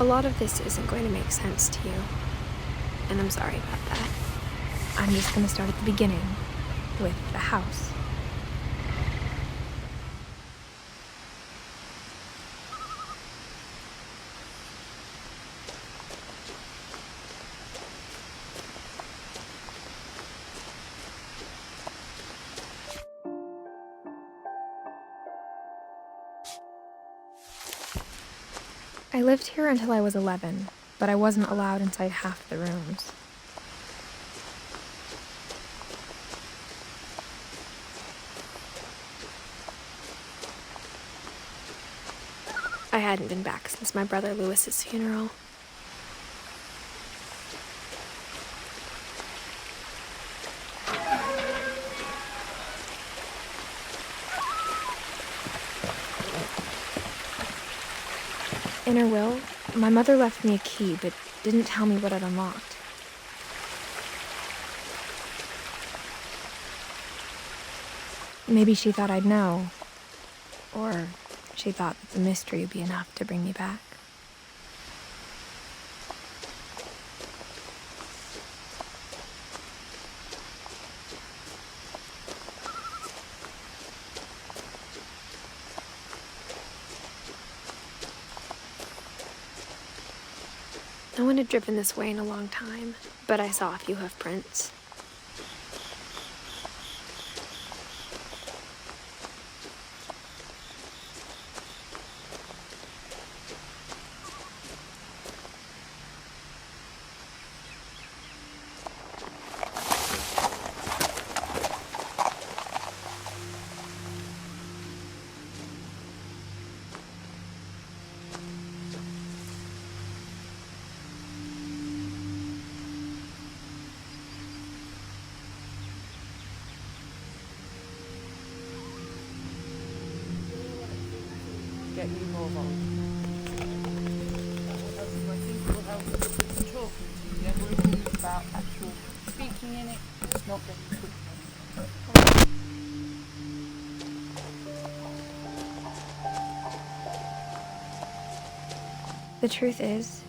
A lot of this isn't going to make sense to you, and I'm sorry about that. I'm just going to start at the beginning, with the house. I lived here until I was 11, but I wasn't allowed inside half the rooms. I hadn't been back since my brother Lewis's funeral. In her will, my mother left me a key, but didn't tell me what it unlocked. Maybe she thought I'd know, or she thought that the mystery would be enough to bring me back. No one had driven this way in a long time, but I saw a few hoof prints. Get you more volume. I think it will help with talking to you. Then we'll move about actual speaking in it, just not getting quick. The truth is,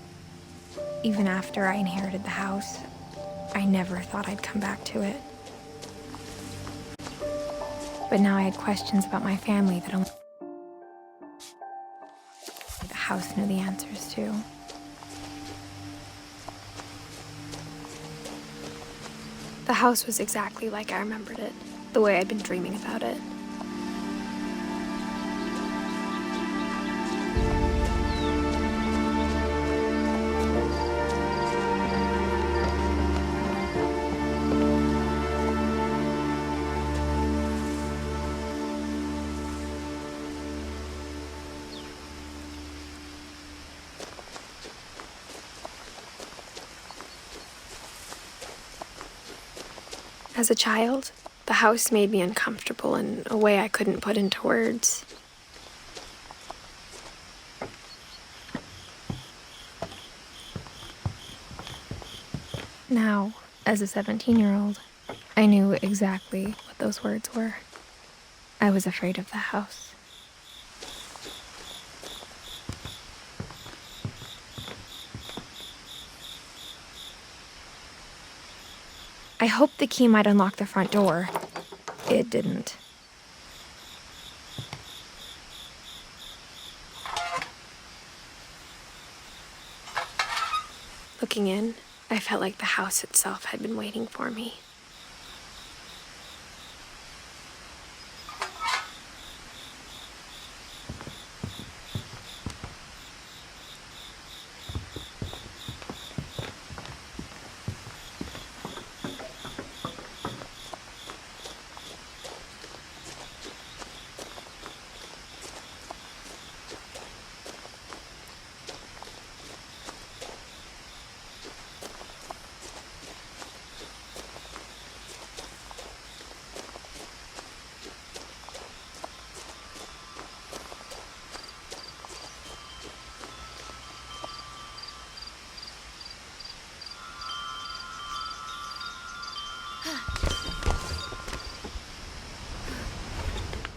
even after I inherited the house, I never thought I'd come back to it. But now I had questions about my family that only the house knew the answers to. The house was exactly like I remembered it, the way I'd been dreaming about it. As a child, the house made me uncomfortable in a way I couldn't put into words. Now, as a 17-year-old, I knew exactly what those words were. I was afraid of the house. I hoped the key might unlock the front door. It didn't. Looking in, I felt like the house itself had been waiting for me.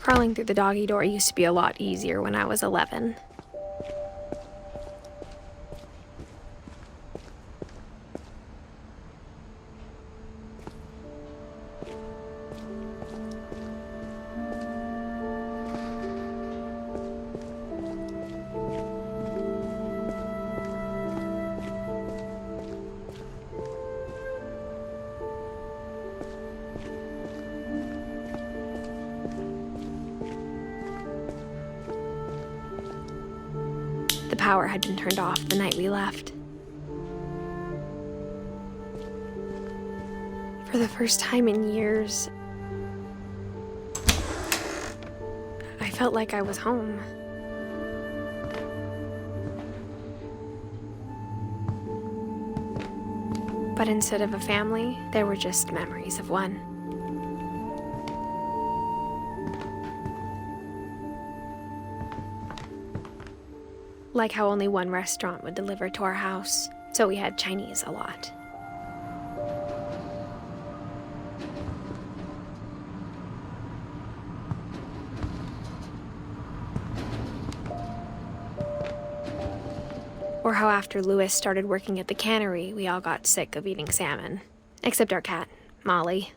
Crawling through the doggy door used to be a lot easier when I was 11. power had been turned off the night we left. For the first time in years, I felt like I was home. But instead of a family, there were just memories of one. Like how only one restaurant would deliver to our house, so we had Chinese a lot. Or how after Louis started working at the cannery, we all got sick of eating salmon. Except our cat, Molly.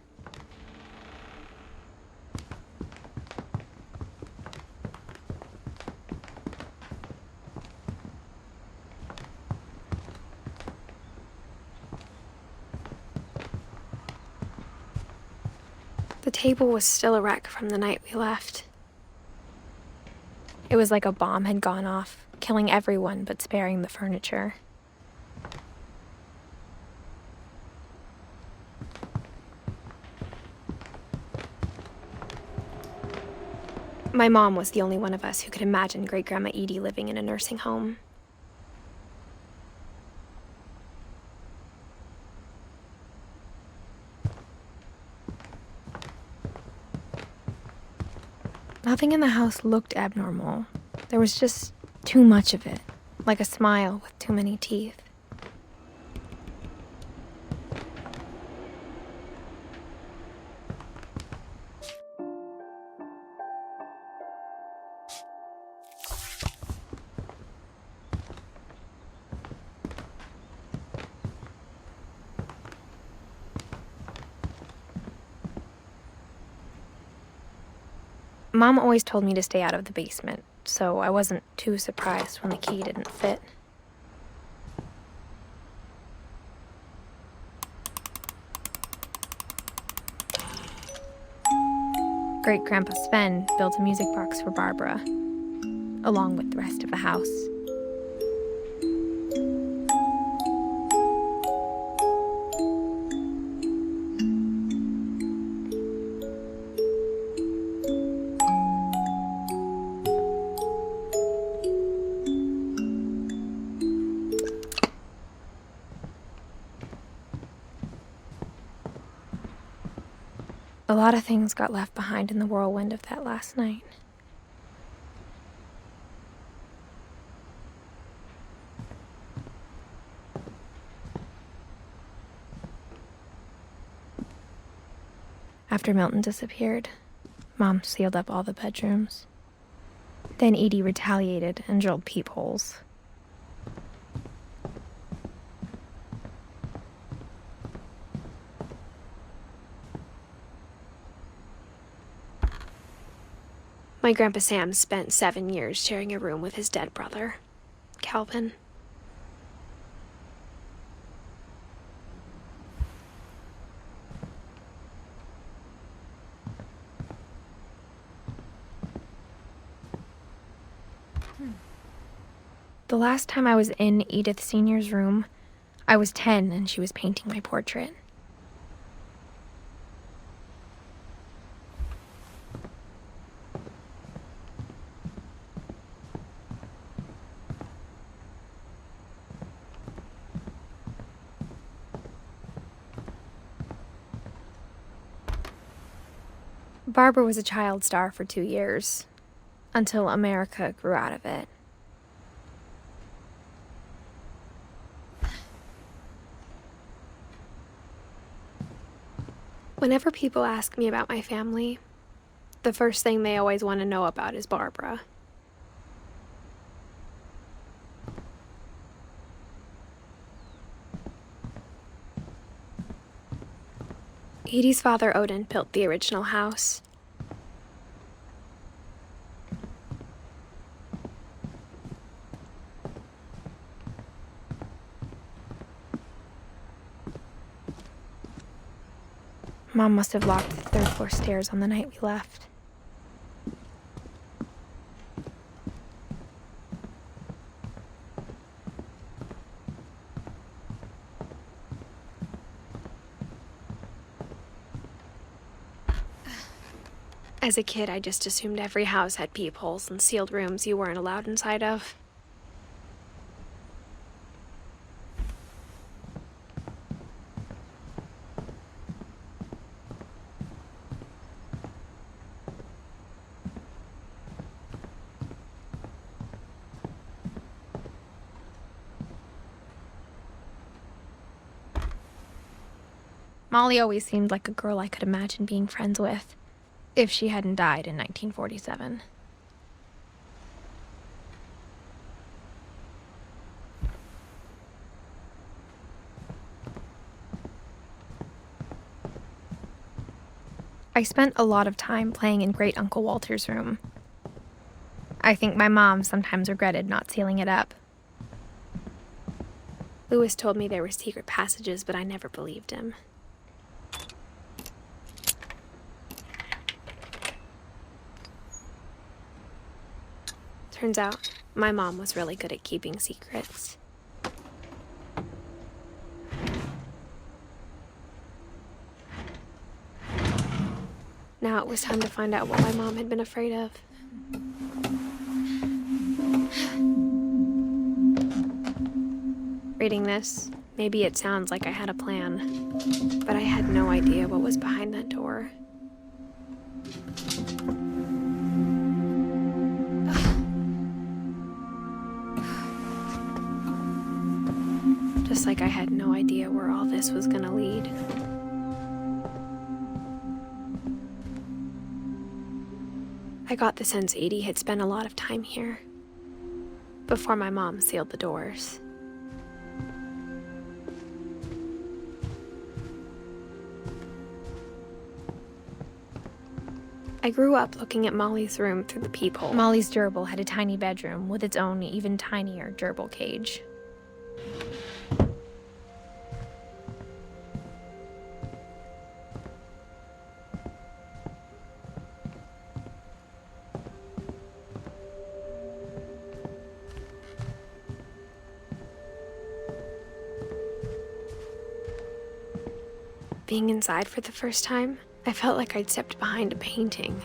The table was still a wreck from the night we left. It was like a bomb had gone off, killing everyone but sparing the furniture. My mom was the only one of us who could imagine Great-Grandma Edie living in a nursing home. Nothing in the house looked abnormal. There was just too much of it, like a smile with too many teeth. Mom always told me to stay out of the basement, so I wasn't too surprised when the key didn't fit. Great-Grandpa Sven built a music box for Barbara, along with the rest of the house. A lot of things got left behind in the whirlwind of that last night. After Milton disappeared, Mom sealed up all the bedrooms. Then Edie retaliated and drilled peepholes. My Grandpa Sam spent 7 years sharing a room with his dead brother, Calvin. The last time I was in Edith Sr.'s room, I was 10 and she was painting my portrait. Barbara was a child star for 2 years, until America grew out of it. Whenever people ask me about my family, the first thing they always want to know about is Barbara. Edie's father, Odin, built the original house. Mom must have locked the third floor stairs on the night we left. As a kid, I just assumed every house had peepholes and sealed rooms you weren't allowed inside of. Molly always seemed like a girl I could imagine being friends with, if she hadn't died in 1947. I spent a lot of time playing in Great Uncle Walter's room. I think my mom sometimes regretted not sealing it up. Lewis told me there were secret passages, but I never believed him. Turns out, my mom was really good at keeping secrets. Now it was time to find out what my mom had been afraid of. Reading this, maybe it sounds like I had a plan, but I had no idea what was behind that door. Just like I had no idea where all this was gonna lead. I got the sense Edie had spent a lot of time here, before my mom sealed the doors. I grew up looking at Molly's room through the peephole. Molly's gerbil had a tiny bedroom with its own even tinier gerbil cage. Being inside for the first time, I felt like I'd stepped behind a painting.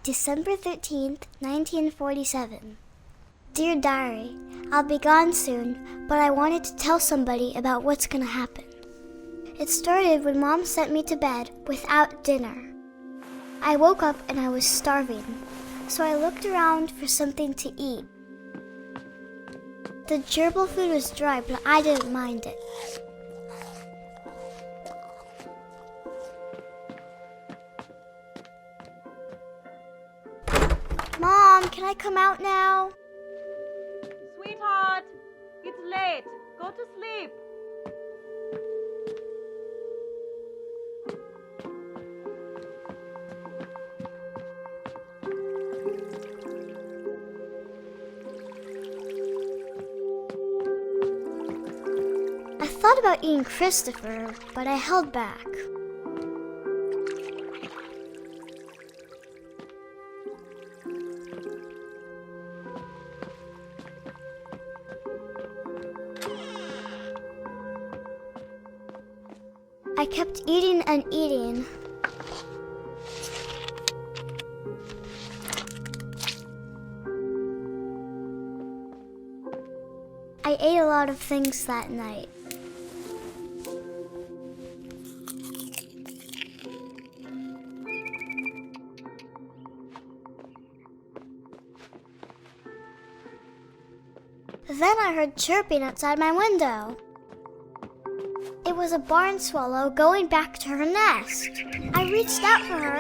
December 13th, 1947. Dear Diary, I'll be gone soon, but I wanted to tell somebody about what's gonna happen. It started when Mom sent me to bed without dinner. I woke up and I was starving, so I looked around for something to eat. The gerbil food was dry, but I didn't mind it. Mom, can I come out now? Sweetheart, it's late. Go to sleep. I thought about eating Christopher, but I held back. I kept eating and eating. I ate a lot of things that night. Then I heard chirping outside my window. It was a barn swallow going back to her nest. I reached out for her.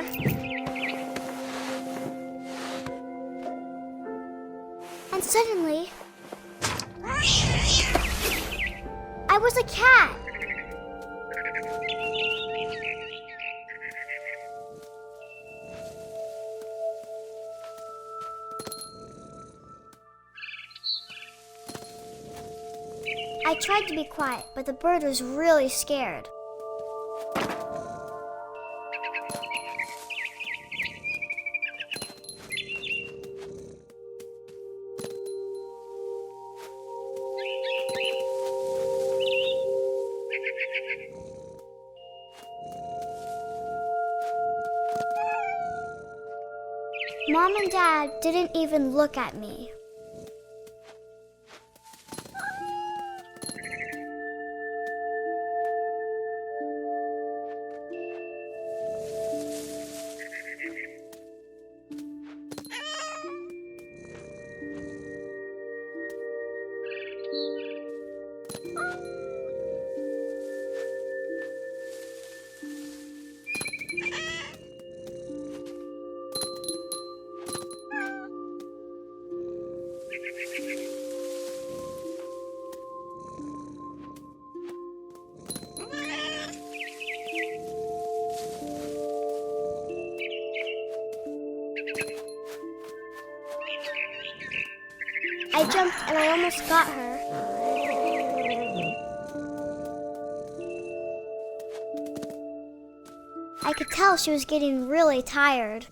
And suddenly, I was a cat. I tried to be quiet, but the bird was really scared. Mom and Dad didn't even look at me. I jumped and I almost got her. I could tell she was getting really tired.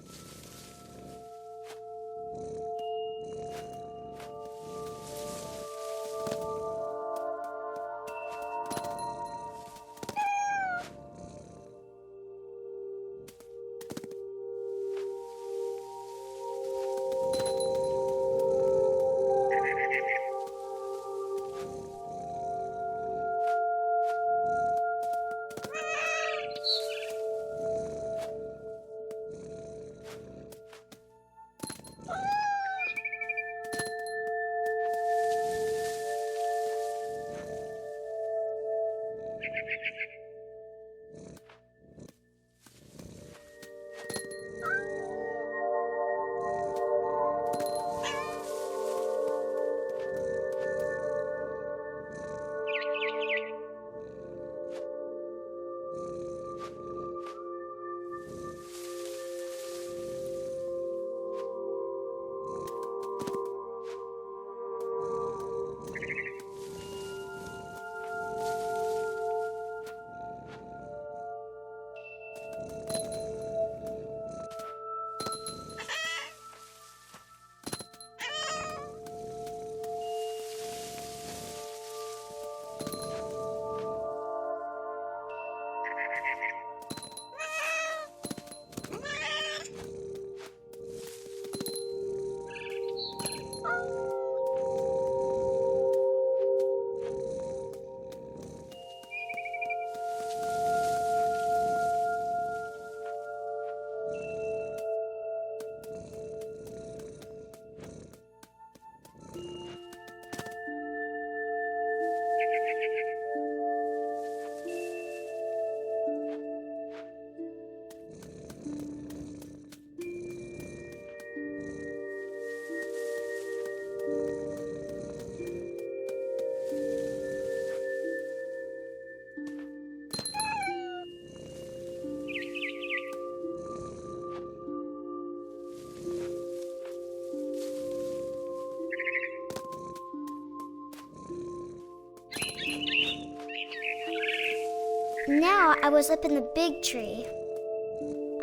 Now I was up in the big tree.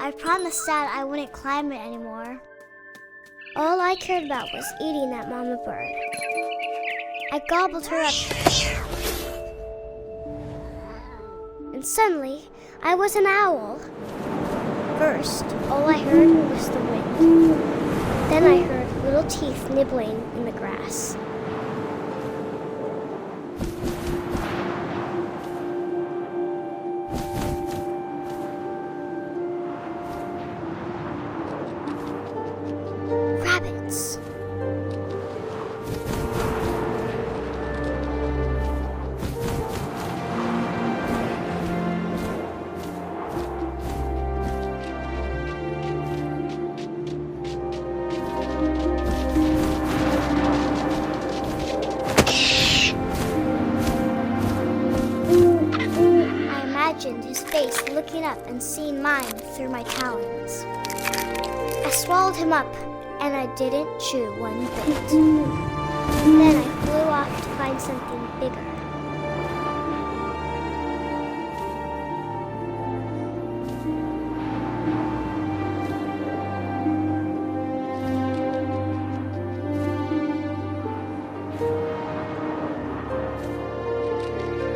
I promised Dad I wouldn't climb it anymore. All I cared about was eating that mama bird. I gobbled her up. And suddenly, I was an owl. First, all I heard was the wind. Then I heard little teeth nibbling in the grass. Rabbits. imagined his face looking up and seeing mine through my talons. I swallowed him up, and I didn't chew one bit. Then I flew off to find something bigger.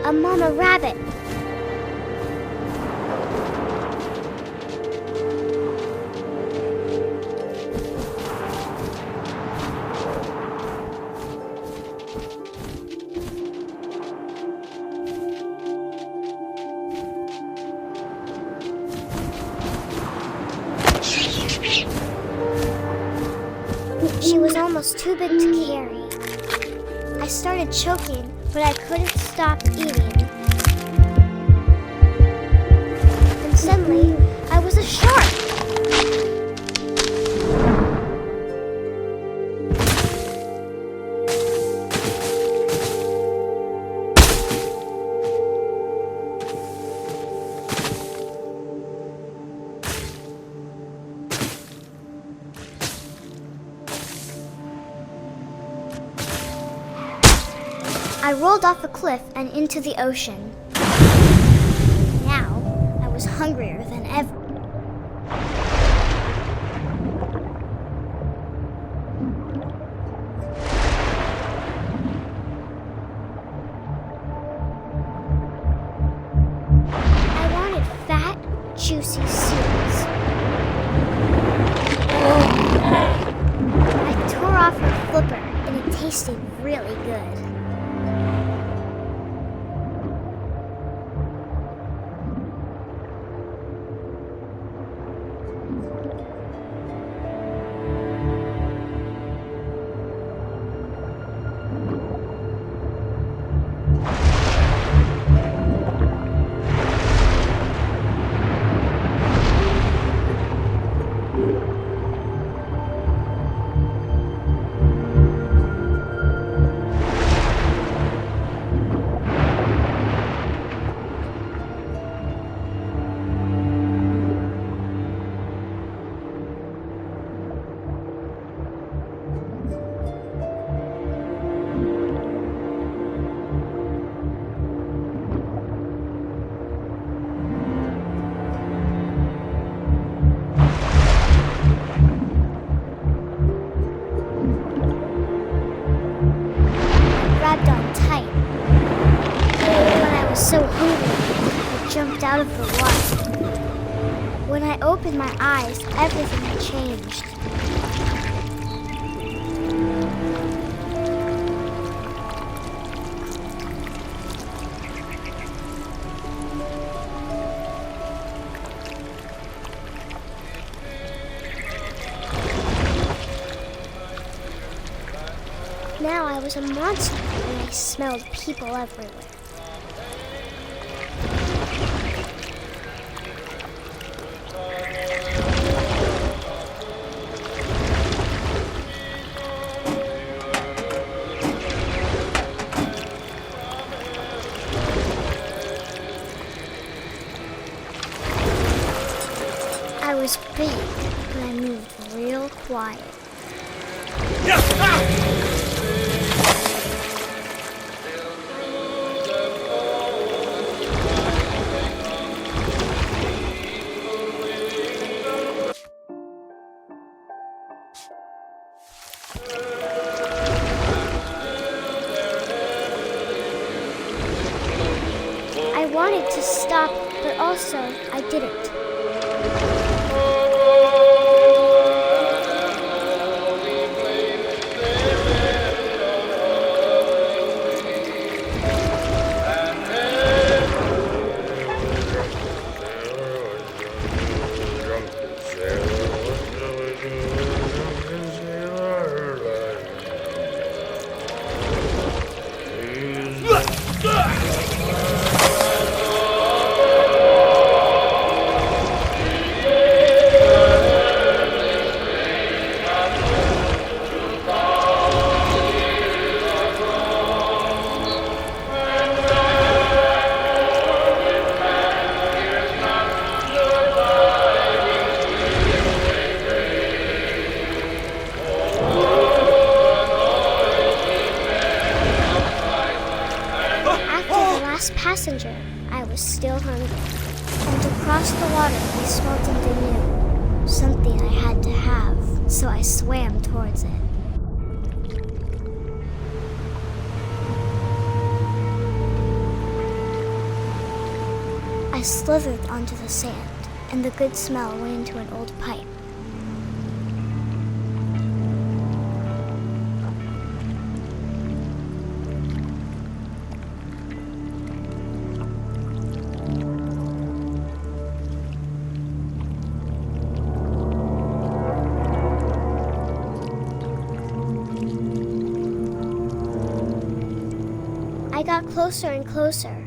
A mama rabbit. She was almost too big to carry. I started choking, but I couldn't stop eating. And suddenly, I was a shark. I rolled off a cliff and into the ocean. Now, I was hungrier than ever. I wanted fat, juicy seals. I tore off her flipper, and it tasted really good. Grabbed on tight. When I was so hungry, I jumped out of the water. When I opened my eyes, everything had changed. Now I was a monster and I smelled people everywhere. I was big, but I moved real quiet. I wanted to stop, but also I didn't. last passenger, I was still hungry. And across the water, I smelled something new. Something I had to have, so I swam towards it. I slithered onto the sand, and the good smell went into an old pipe. I got closer and closer.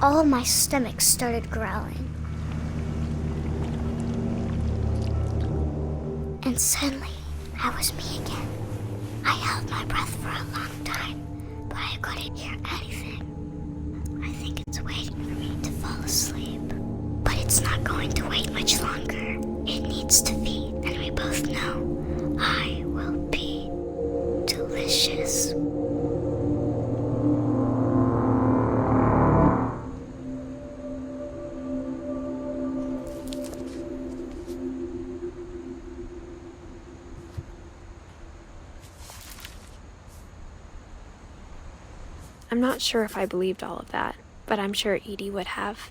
All of my stomach started growling. And suddenly, I was me again. I held my breath for a long time, but I couldn't hear anything. I think it's waiting for me to fall asleep. But it's not going to wait much longer. It needs to feed, and we both know I will be delicious. I'm not sure if I believed all of that, but I'm sure Edie would have.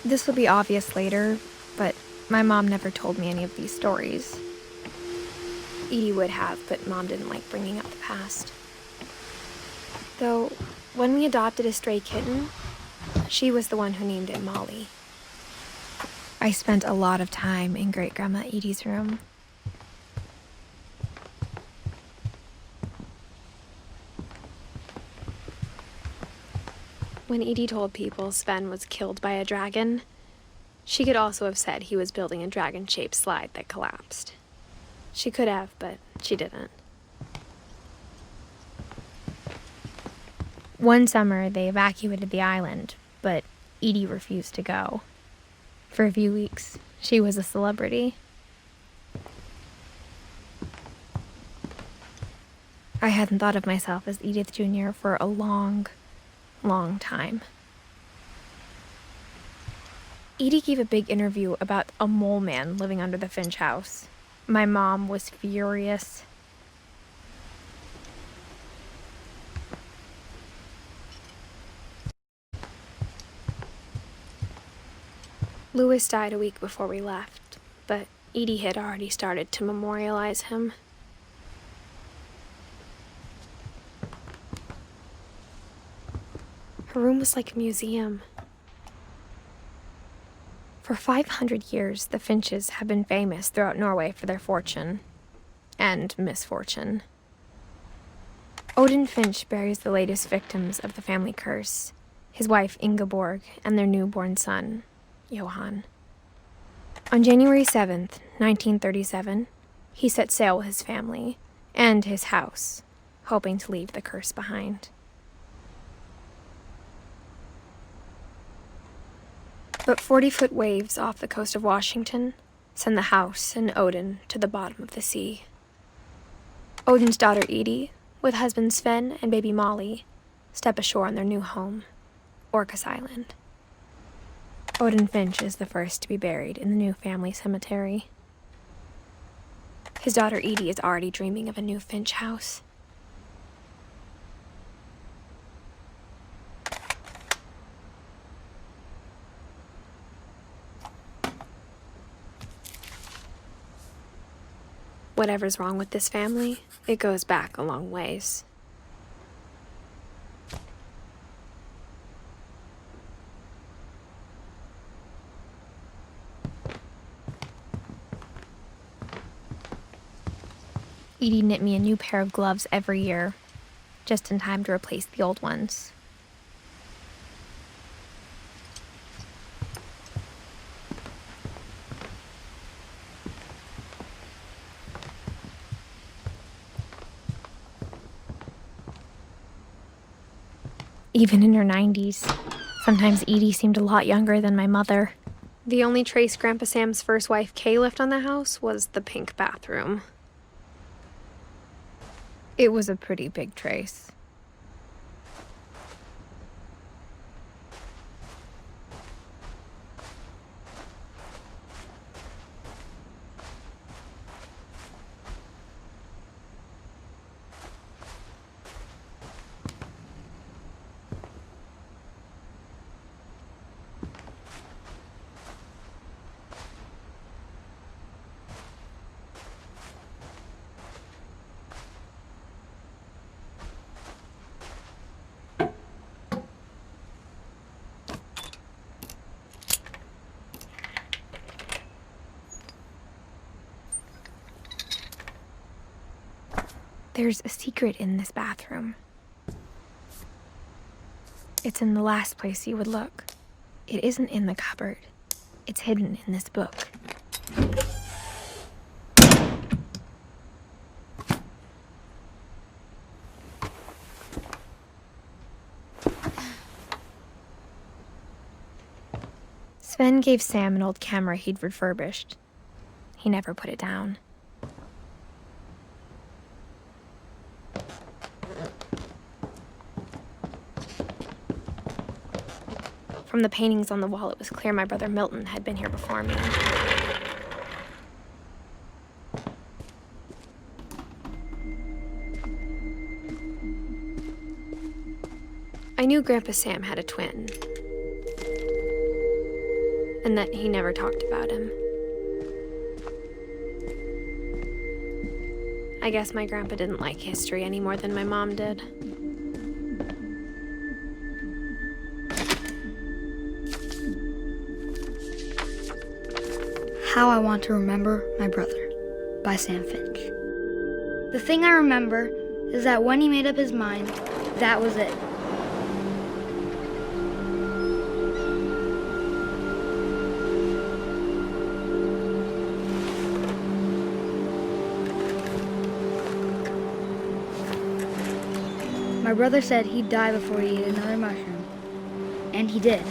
This will be obvious later, but my mom never told me any of these stories. Edie would have, but Mom didn't like bringing up the past. Though, when we adopted a stray kitten, she was the one who named it Molly. I spent a lot of time in Great-Grandma Edie's room. When Edie told people Sven was killed by a dragon, she could also have said he was building a dragon-shaped slide that collapsed. She could have, but she didn't. One summer, they evacuated the island, but Edie refused to go. For a few weeks, she was a celebrity. I hadn't thought of myself as Edith Jr. for a long time. Edie gave a big interview about a mole man living under the Finch house. My mom was furious. Louis died a week before we left, but Edie had already started to memorialize him. Her room was like a museum. For 500 years, the Finches have been famous throughout Norway for their fortune and misfortune. Odin Finch buries the latest victims of the family curse, his wife Ingeborg and their newborn son, Johan. On January 7th, 1937, he set sail with his family and his house, hoping to leave the curse behind. But 40-foot waves off the coast of Washington send the house and Odin to the bottom of the sea. Odin's daughter Edie, with husband Sven and baby Molly, step ashore on their new home, Orcas Island. Odin Finch is the first to be buried in the new family cemetery. His daughter Edie is already dreaming of a new Finch house. Whatever's wrong with this family, it goes back a long ways. Edie knit me a new pair of gloves every year, just in time to replace the old ones. Even in her 90s, sometimes Edie seemed a lot younger than my mother. The only trace Grandpa Sam's first wife Kay left on the house was the pink bathroom. It was a pretty big trace. There's a secret in this bathroom. It's in the last place you would look. It isn't in the cupboard. It's hidden in this book. Sven gave Sam an old camera he'd refurbished. He never put it down. From the paintings on the wall, it was clear my brother Milton had been here before me. I knew Grandpa Sam had a twin, and that he never talked about him. I guess my grandpa didn't like history any more than my mom did. How I Want to Remember My Brother by Sam Finch. The thing I remember is that when he made up his mind, that was it. My brother said he'd die before he ate another mushroom, and he did.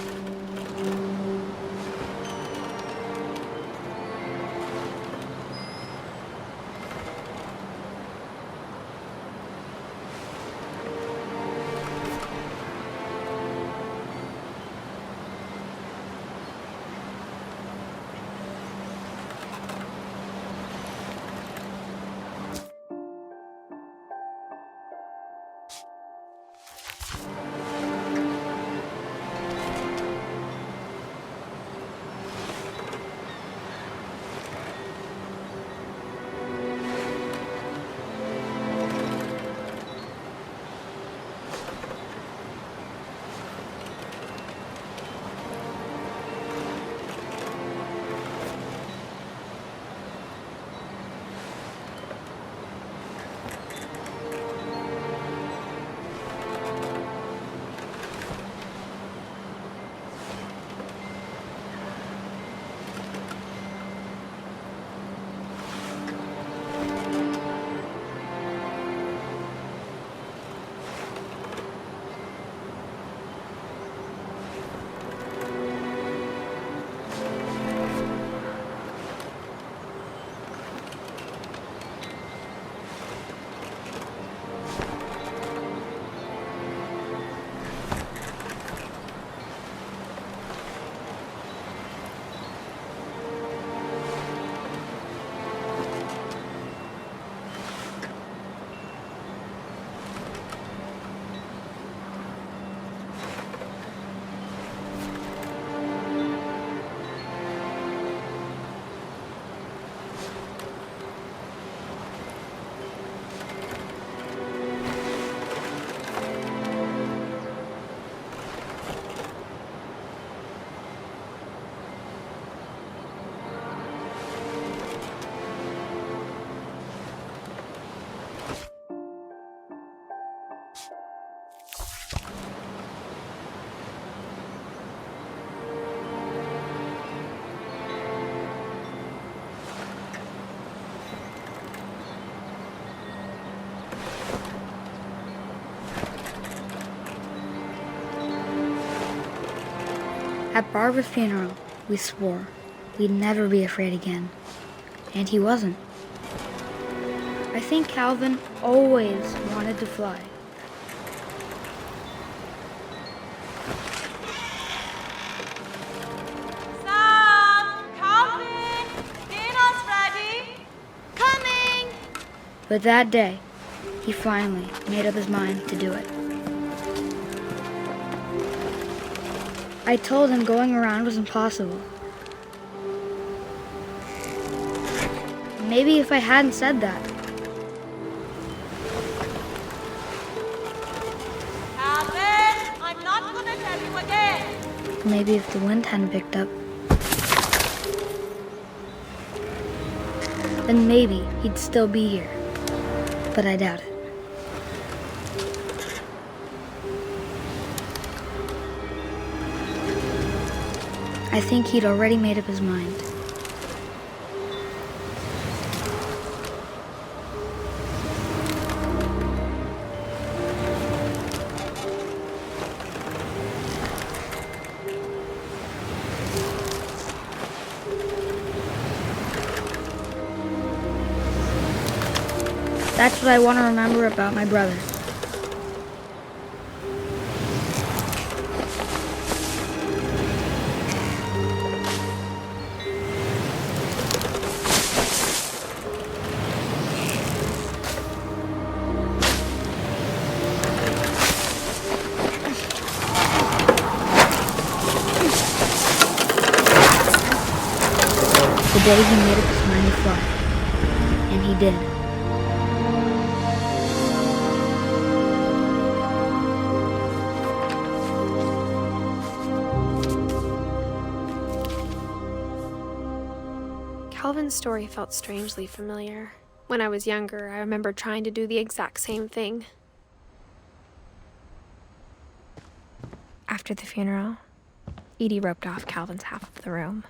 At Barbara's funeral, we swore we'd never be afraid again. And he wasn't. I think Calvin always wanted to fly. Sam! Calvin! Dinner's ready! Coming! But that day, he finally made up his mind to do it. I told him going around was impossible. Maybe if I hadn't said that, Calvin! I'm not gonna tell you again! maybe if the wind hadn't picked up, then maybe he'd still be here. But I doubt it. I think he'd already made up his mind. That's what I want to remember about my brother. The day he made up his mind to fly. And he did. Calvin's story felt strangely familiar. When I was younger, I remember trying to do the exact same thing. After the funeral, Edie roped off Calvin's half of the room.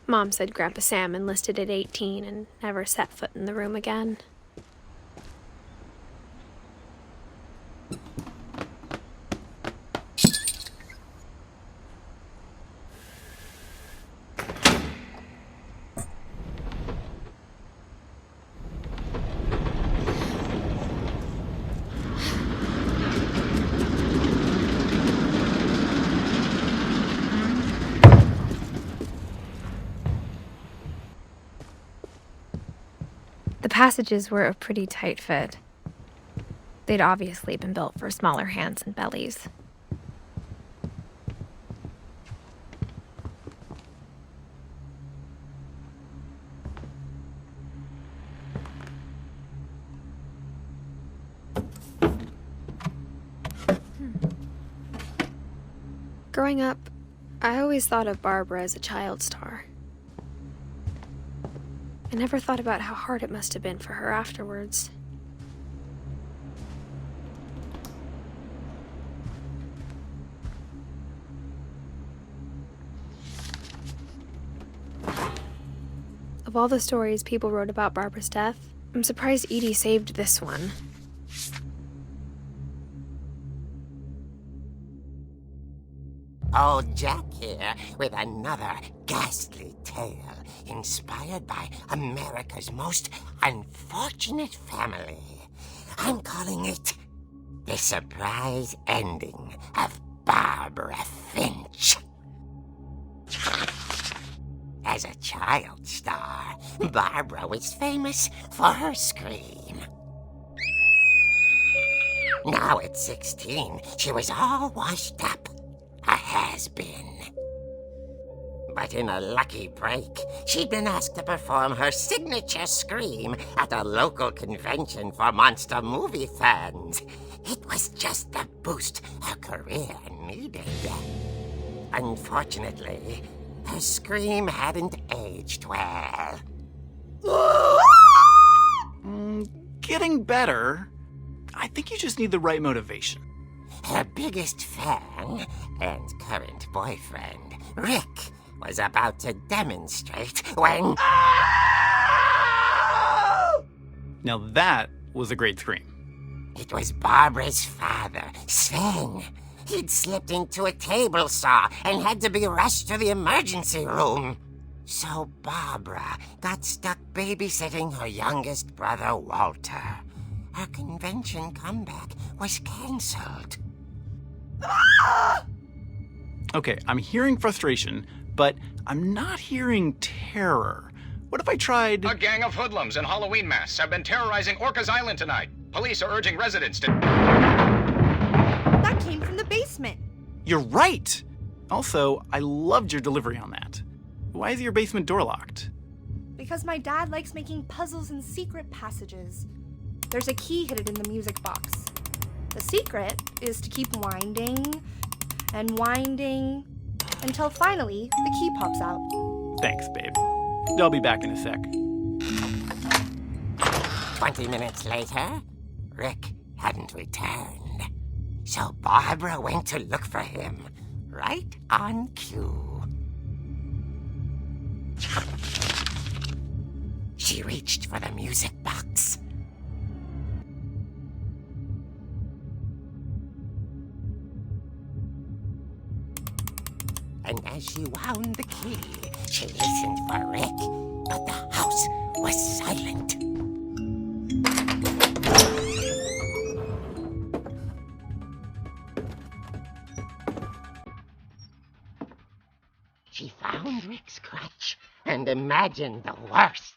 Mom said Grandpa Sam enlisted at 18 and never set foot in the room again. The passages were a pretty tight fit. They'd obviously been built for smaller hands and bellies. Growing up, I always thought of Barbara as a child star. I never thought about how hard it must have been for her afterwards. Of all the stories people wrote about Barbara's death, I'm surprised Edie saved this one. Old Jack here with another ghastly tale inspired by America's most unfortunate family. I'm calling it The Surprise Ending of Barbara Finch. As a child star, Barbara was famous for her scream. Now at 16, she was all washed up. A has-been. But in a lucky break, she'd been asked to perform her signature scream at a local convention for monster movie fans. It was just the boost her career needed. Unfortunately, her scream hadn't aged well. Getting better. I think you just need the right motivation. Her biggest fan and current boyfriend, Rick, was about to demonstrate when... Now that was a great scream. It was Barbara's father, Sven. He'd slipped into a table saw and had to be rushed to the emergency room. So Barbara got stuck babysitting her youngest brother, Walter. Her convention comeback was cancelled. Okay, I'm hearing frustration, but I'm not hearing terror. What if I tried... A gang of hoodlums in Halloween masks have been terrorizing Orcas Island tonight. Police are urging residents to... That came from the basement. You're right! Also, I loved your delivery on that. Why is your basement door locked? Because my dad likes making puzzles and secret passages. There's a key hidden in the music box. The secret is to keep winding and winding until finally the key pops out. Thanks, babe. I'll be back in a sec. 20 minutes later, Rick hadn't returned. So Barbara went to look for him, right on cue. She reached for the music box. And as she wound the key, she listened for Rick, but the house was silent. She found Rick's crutch and imagined the worst.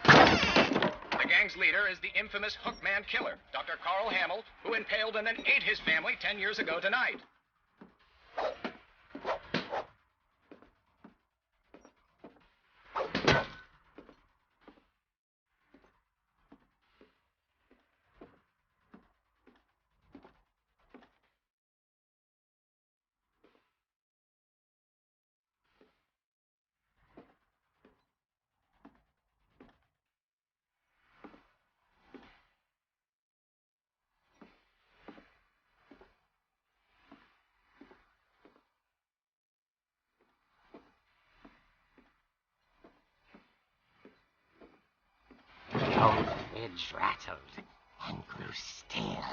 The gang's leader is the infamous Hookman killer, Dr. Carl Hamill, who impaled and then ate his family 10 years ago tonight. The old fridge rattled and grew still.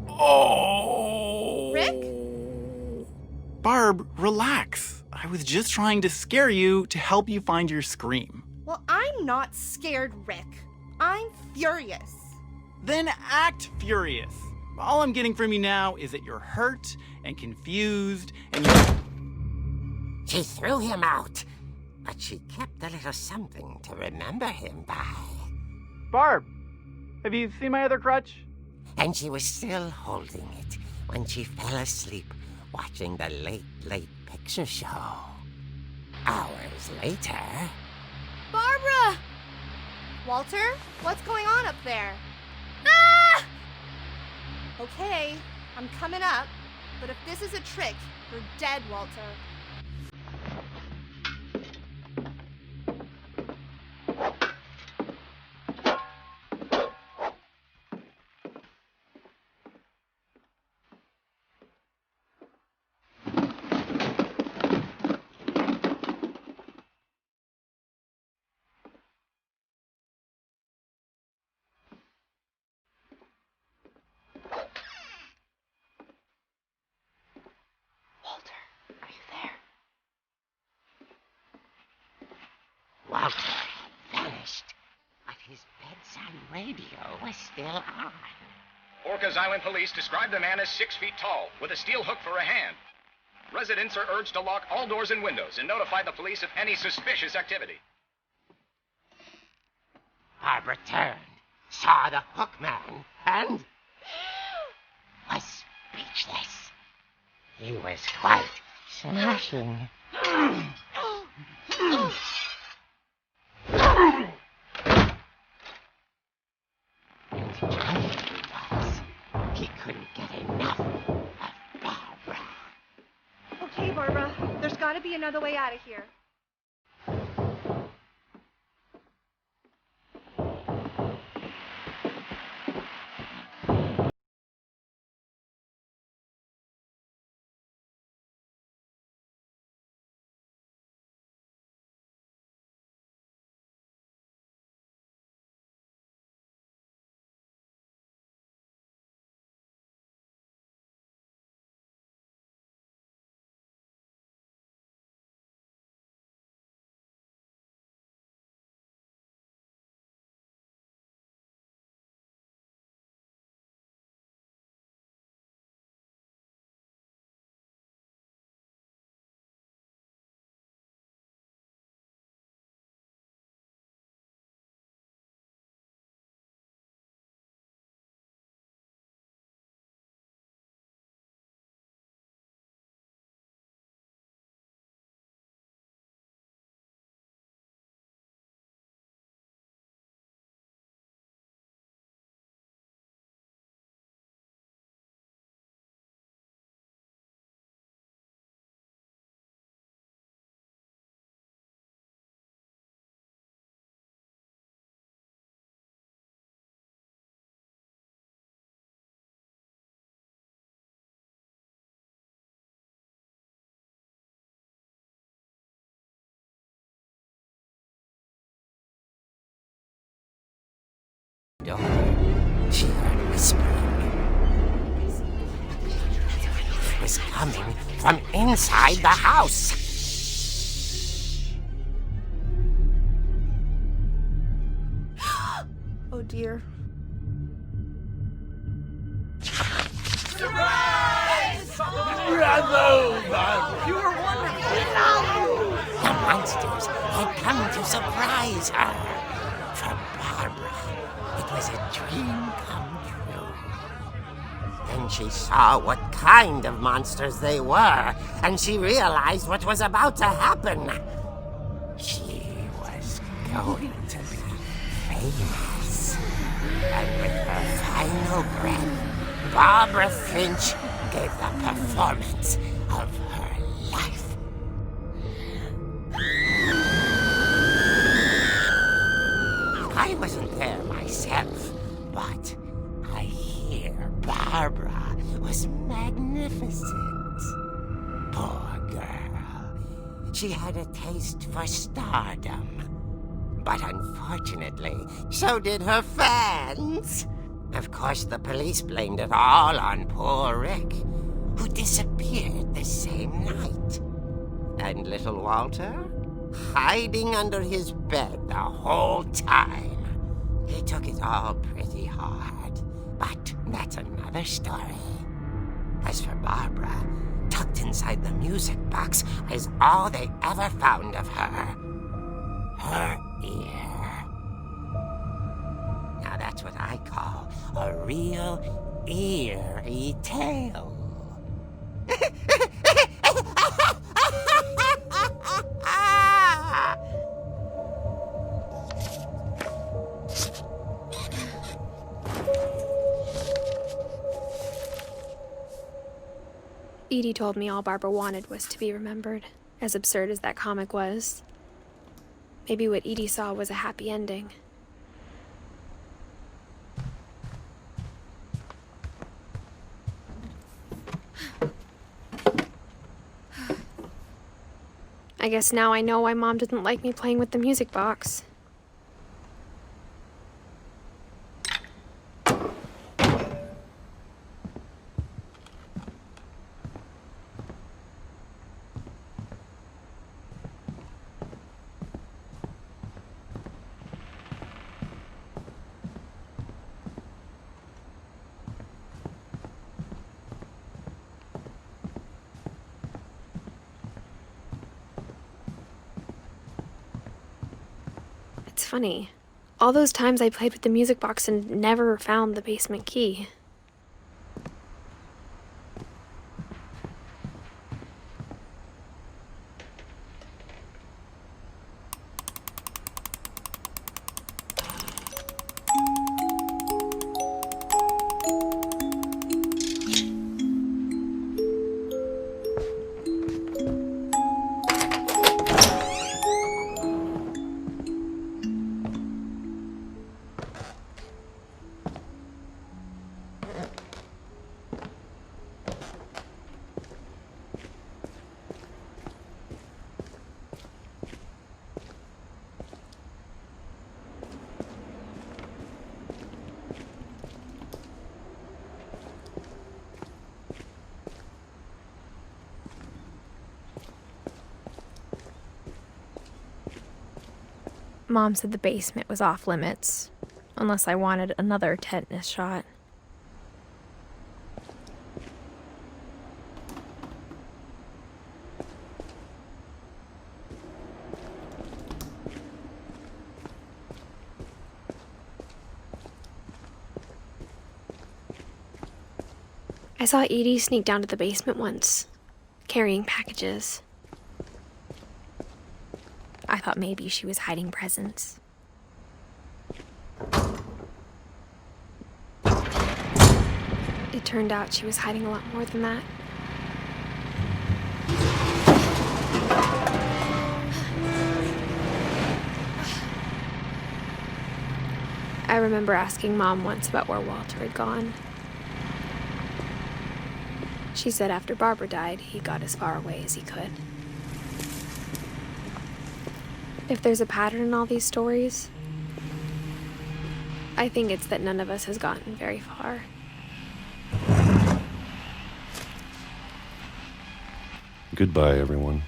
Oh! Rick? Barb, relax. I was just trying to scare you to help you find your scream. Well, I'm not scared, Rick. I'm furious. Then act furious. All I'm getting from you now is that you're hurt and confused and you... She threw him out, but she kept a little something to remember him by. Barb, have you seen my other crutch? And she was still holding it when she fell asleep watching the late picture show. Hours later... Barbara! Walter, what's going on up there? Ah! Okay, I'm coming up, but if this is a trick, you're dead, Walter. Walter had vanished, but his bedside radio was still on. Orcas Island police describe the man as 6 feet tall, with a steel hook for a hand. Residents are urged to lock all doors and windows and notify the police of any suspicious activity. Barbara turned, saw the hook man, and was speechless. He was quite smashing. And gotta be another way out of here. Door. She heard whispering. It was coming from inside the house. Oh dear. The monsters had come to surprise her. For Barbara, it was a dream come true. Then she saw what kind of monsters they were, and she realized what was about to happen. She was going to be famous. And with her final breath, Barbara Finch gave the performance of her life. I wasn't there myself, but I hear Barbara was magnificent. Poor girl. She had a taste for stardom. But unfortunately, so did her fans. Of course, the police blamed it all on poor Rick, who disappeared the same night. And little Walter? Hiding under his bed the whole time. He took it all pretty hard, but that's another story. As for Barbara, tucked inside the music box is all they ever found of her. Her ear. Now that's what I call a real eerie tale. Edie told me all Barbara wanted was to be remembered, as absurd as that comic was. Maybe what Edie saw was a happy ending. I guess now I know why Mom didn't like me playing with the music box. It's funny. All those times I played with the music box and never found the basement key. Mom said the basement was off limits, unless I wanted another tetanus shot. I saw Edie sneak down to the basement once, carrying packages. I thought maybe she was hiding presents. It turned out she was hiding a lot more than that. I remember asking Mom once about where Walter had gone. She said after Barbara died, he got as far away as he could. If there's a pattern in all these stories, I think it's that none of us has gotten very far. Goodbye, everyone.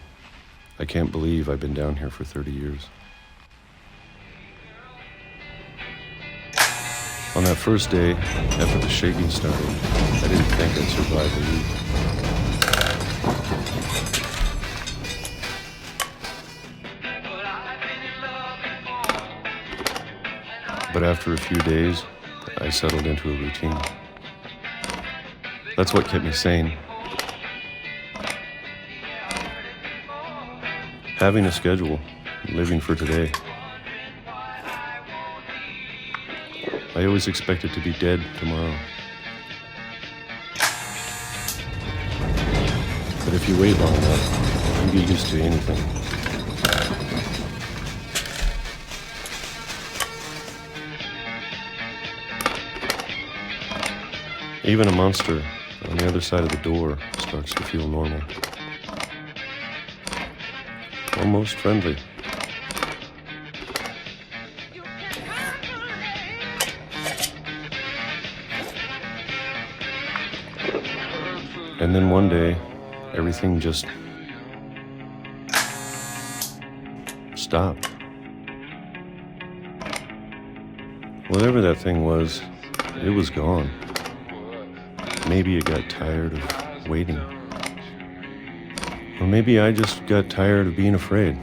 I can't believe I've been down here for 30 years. On that first day, after the shaking started, I didn't think I'd survive a week. But after a few days, I settled into a routine. That's what kept me sane. Having a schedule, living for today. I always expected to be dead tomorrow. But if you wait long enough, you get used to anything. Even a monster on the other side of the door starts to feel normal. Almost friendly. And then one day, everything just stopped. Whatever that thing was, it was gone. Maybe it got tired of waiting. Or maybe I just got tired of being afraid.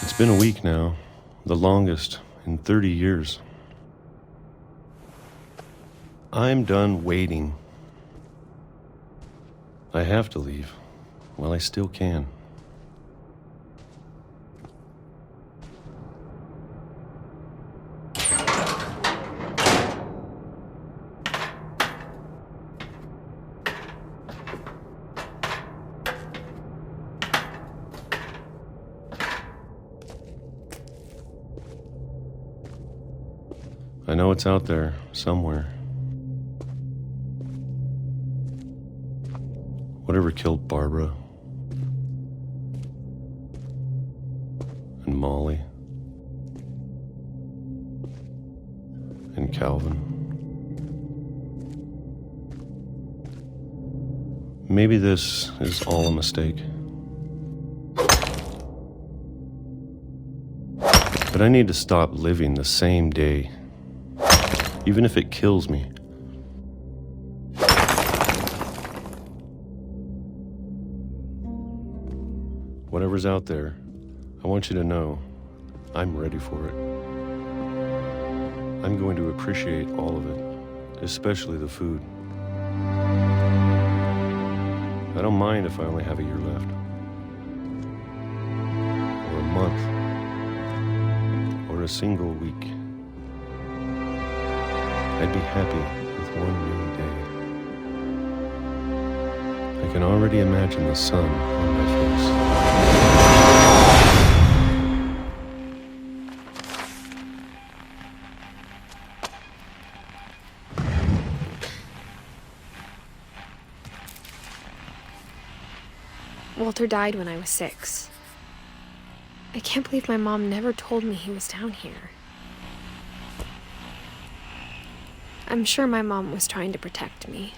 It's been a week now, the longest in 30 years. I'm done waiting. I have to leave while I still can. I know it's out there, somewhere. Whatever killed Barbara and Molly and Calvin. Maybe this is all a mistake. But I need to stop living the same day. Even if it kills me. Whatever's out there, I want you to know I'm ready for it. I'm going to appreciate all of it, especially the food. I don't mind if I only have a year left. Or a month. Or a single week. I'd be happy with one new day. I can already imagine the sun on my face. Walter died when I was 6. I can't believe my mom never told me he was down here. I'm sure my mom was trying to protect me.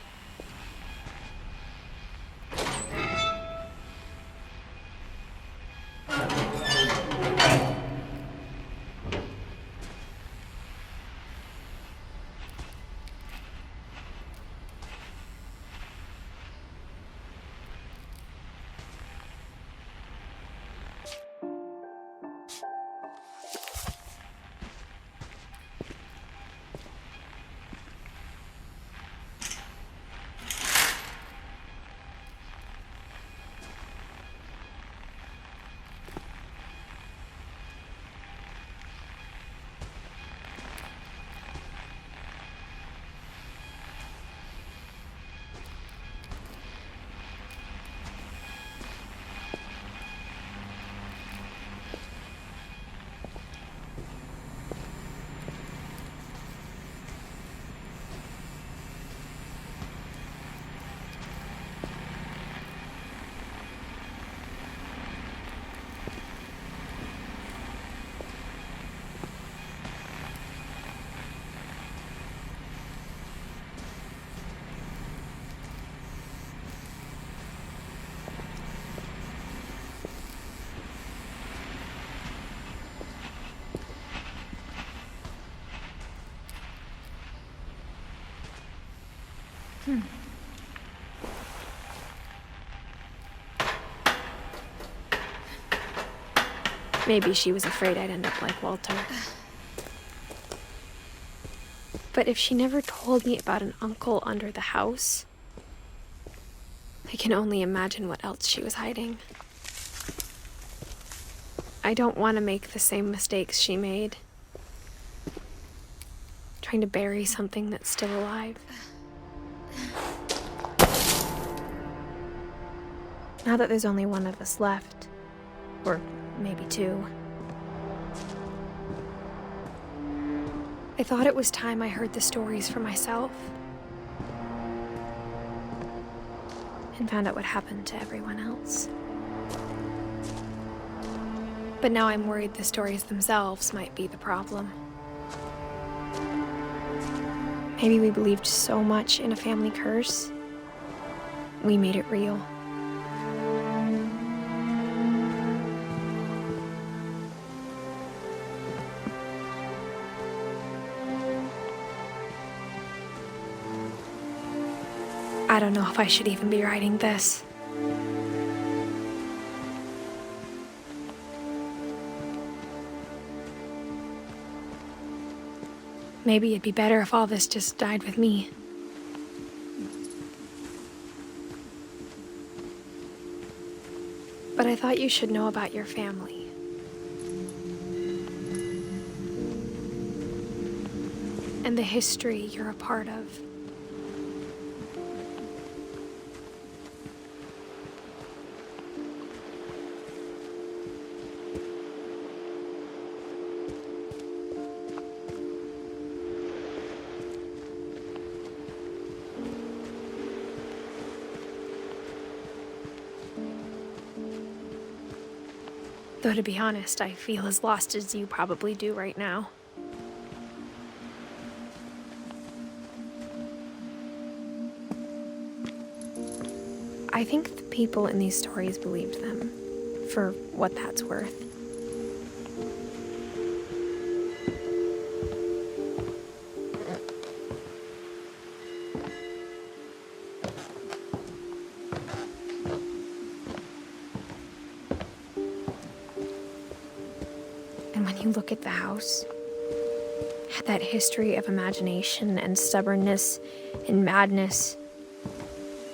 Maybe she was afraid I'd end up like Walter. But if she never told me about an uncle under the house, I can only imagine what else she was hiding. I don't want to make the same mistakes she made. Trying to bury something that's still alive. Now that there's only one of us left, or maybe two, I thought it was time I heard the stories for myself and found out what happened to everyone else. But now I'm worried the stories themselves might be the problem. Maybe we believed so much in a family curse, we made it real. I don't know if I should even be writing this. Maybe it'd be better if all this just died with me. But I thought you should know about your family. And the history you're a part of. Though to be honest, I feel as lost as you probably do right now. I think the people in these stories believed them, for what that's worth. And when you look at the house, that history of imagination and stubbornness and madness,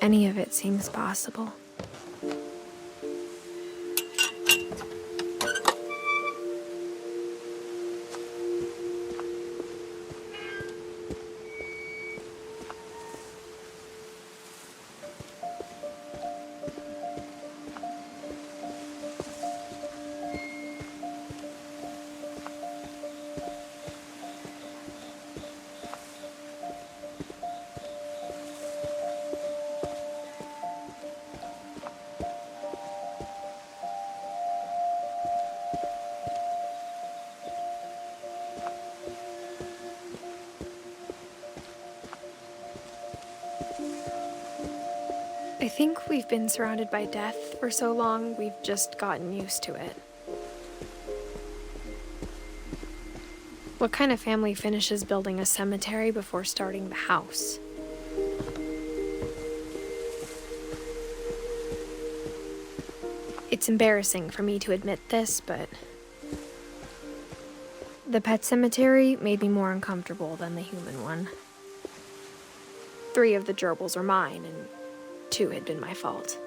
any of it seems possible. I think we've been surrounded by death for so long, we've just gotten used to it. What kind of family finishes building a cemetery before starting the house? It's embarrassing for me to admit this, but the pet cemetery made me more uncomfortable than the human one. 3 of the gerbils are mine, and 2 had been my fault.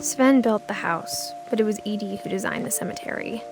Sven built the house, but it was Edie who designed the cemetery.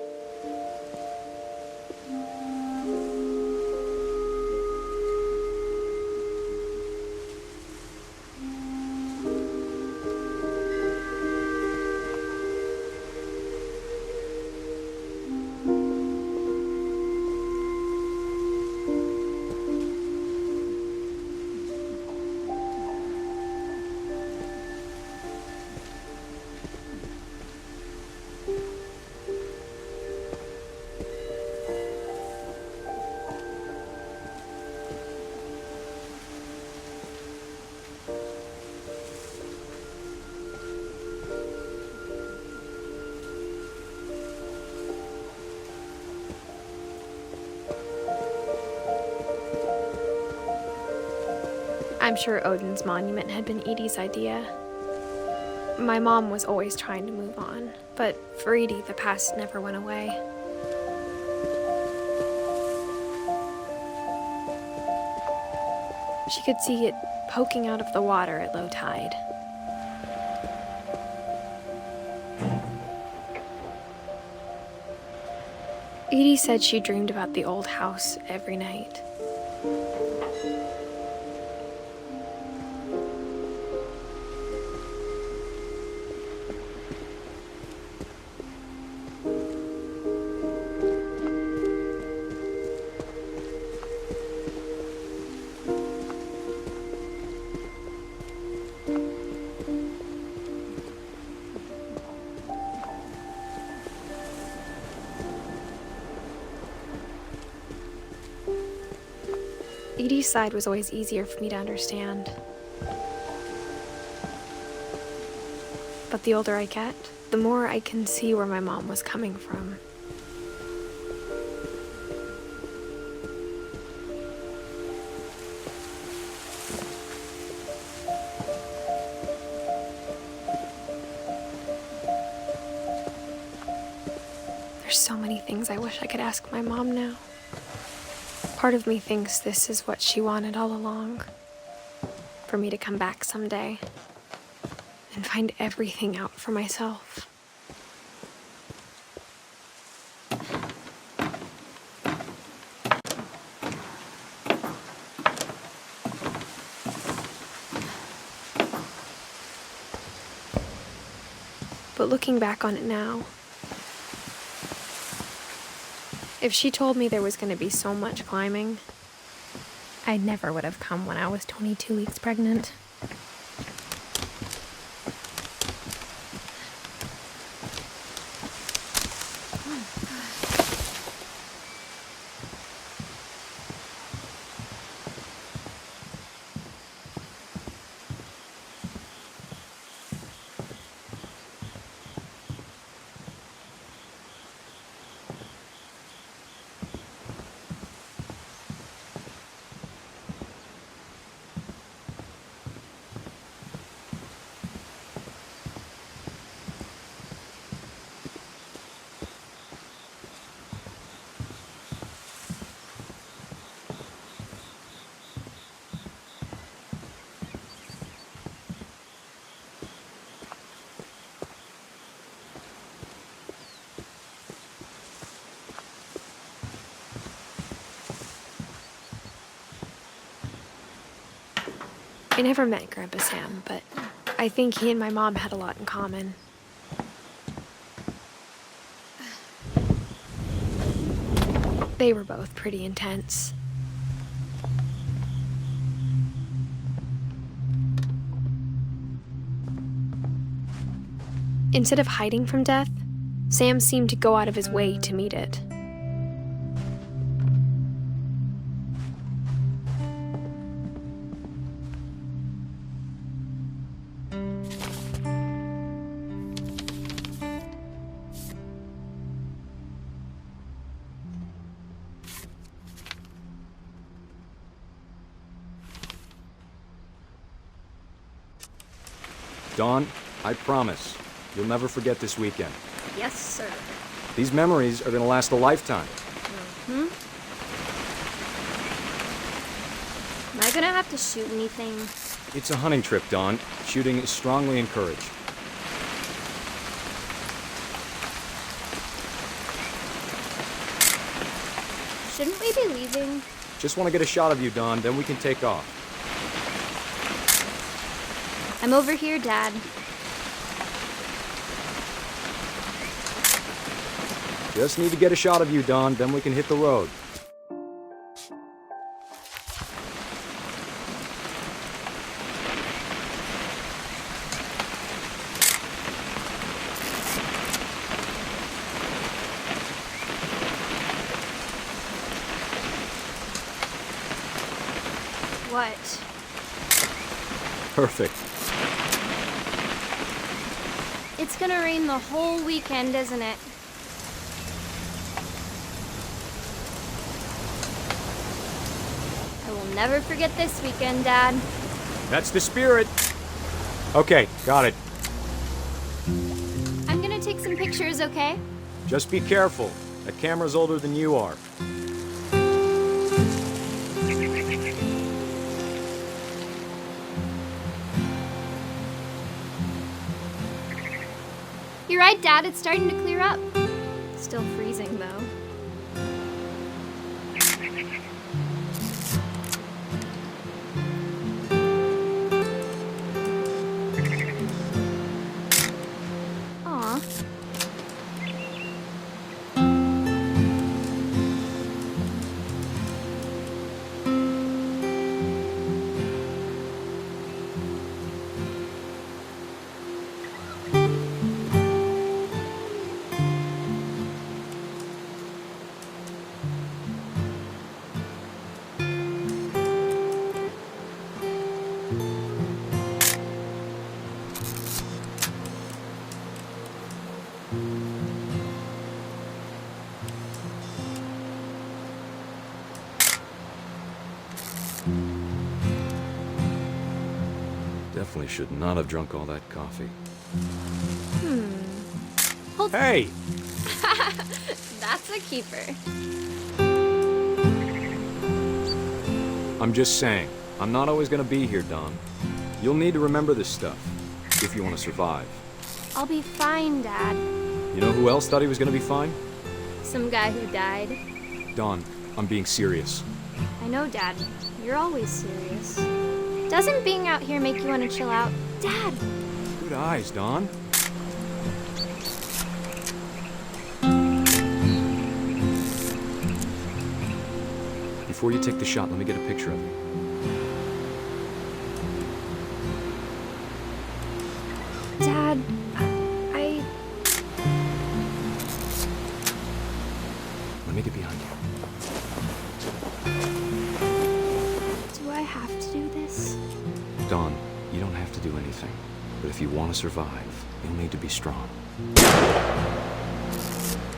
I'm sure Odin's monument had been Edie's idea. My mom was always trying to move on, but for Edie, the past never went away. She could see it poking out of the water at low tide. Edie said she dreamed about the old house every night. Edie's side was always easier for me to understand. But the older I get, the more I can see where my mom was coming from. There's so many things I wish I could ask my mom now. Part of me thinks this is what she wanted all along. For me to come back someday and find everything out for myself. But looking back on it now, if she told me there was going to be so much climbing, I never would have come when I was 22 weeks pregnant. I never met Grandpa Sam, but I think he and my mom had a lot in common. They were both pretty intense. Instead of hiding from death, Sam seemed to go out of his way to meet it. Dawn, I promise, you'll never forget this weekend. Yes, sir. These memories are gonna last a lifetime. Am I gonna have to shoot anything? It's a hunting trip, Dawn. Shooting is strongly encouraged. Shouldn't we be leaving? Just want to get a shot of you, Dawn, then we can take off. I'm over here, Dad. Just need to get a shot of you, Dawn, then we can hit the road. What? Perfect. It's gonna rain the whole weekend, isn't it? I will never forget this weekend, Dad. That's the spirit. Okay, got it. I'm gonna take some pictures, okay? Just be careful. That camera's older than you are. You're right, Dad. It's starting to clear up. Still freezing, though. Aw. Definitely should not have drunk all that coffee. Hold. Hey! That's a keeper. I'm just saying, I'm not always gonna be here, Don. You'll need to remember this stuff, if you want to survive. I'll be fine, Dad. You know who else thought he was gonna be fine? Some guy who died. Don, I'm being serious. I know, Dad. You're always serious. Doesn't being out here make you want to chill out? Dad! Good eyes, Don. Before you take the shot, let me get a picture of you. Dad, Let me get behind you. do I have to do this? Don, you don't have to do anything. But if you want to survive, you'll need to be strong.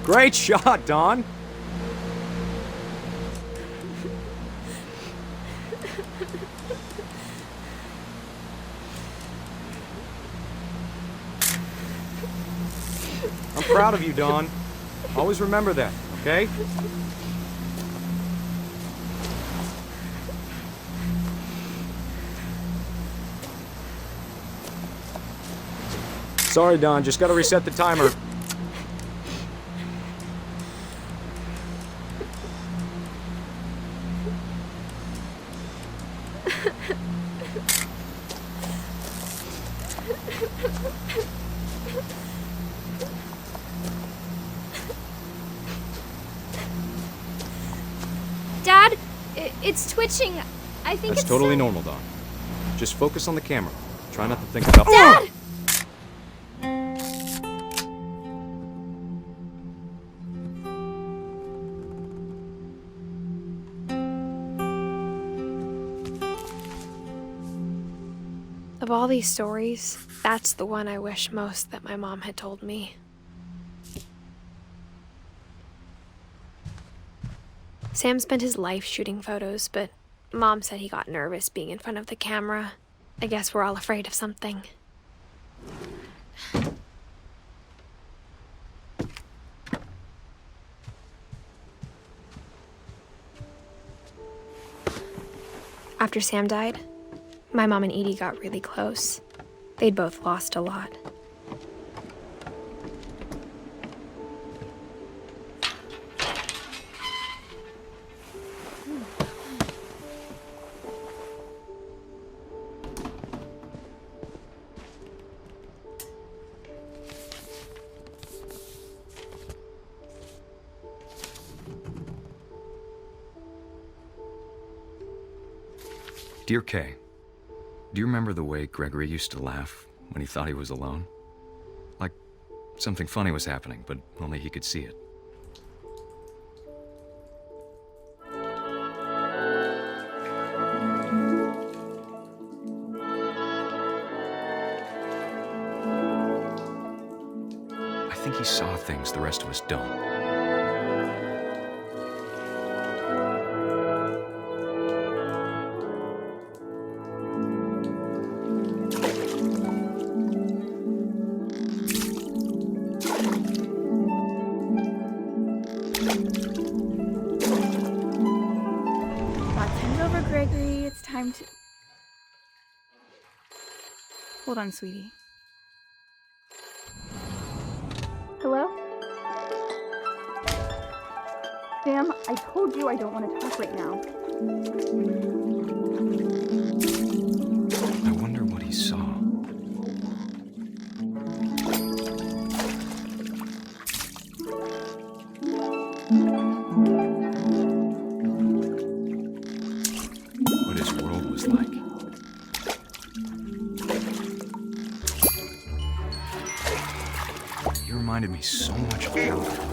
Great shot, Don! I'm proud of you, Don. Always remember that, okay? Sorry, Don. Just gotta reset the timer. Dad, it's twitching. I think That's it's totally normal, Don. Just focus on the camera. Try not to think about... Dad! Of all these stories, that's the one I wish most that my mom had told me. Sam spent his life shooting photos, but Mom said he got nervous being in front of the camera. I guess we're all afraid of something. After Sam died, my mom and Edie got really close. They'd both lost a lot. Dear Kay, do you remember the way Gregory used to laugh when he thought he was alone? Like something funny was happening, but only he could see it. I think he saw things the rest of us don't. Hold on, sweetie. Hello? Sam, I told you I don't want to talk right now. I wonder what he saw. What his world was like. He reminded me so much of Calvin.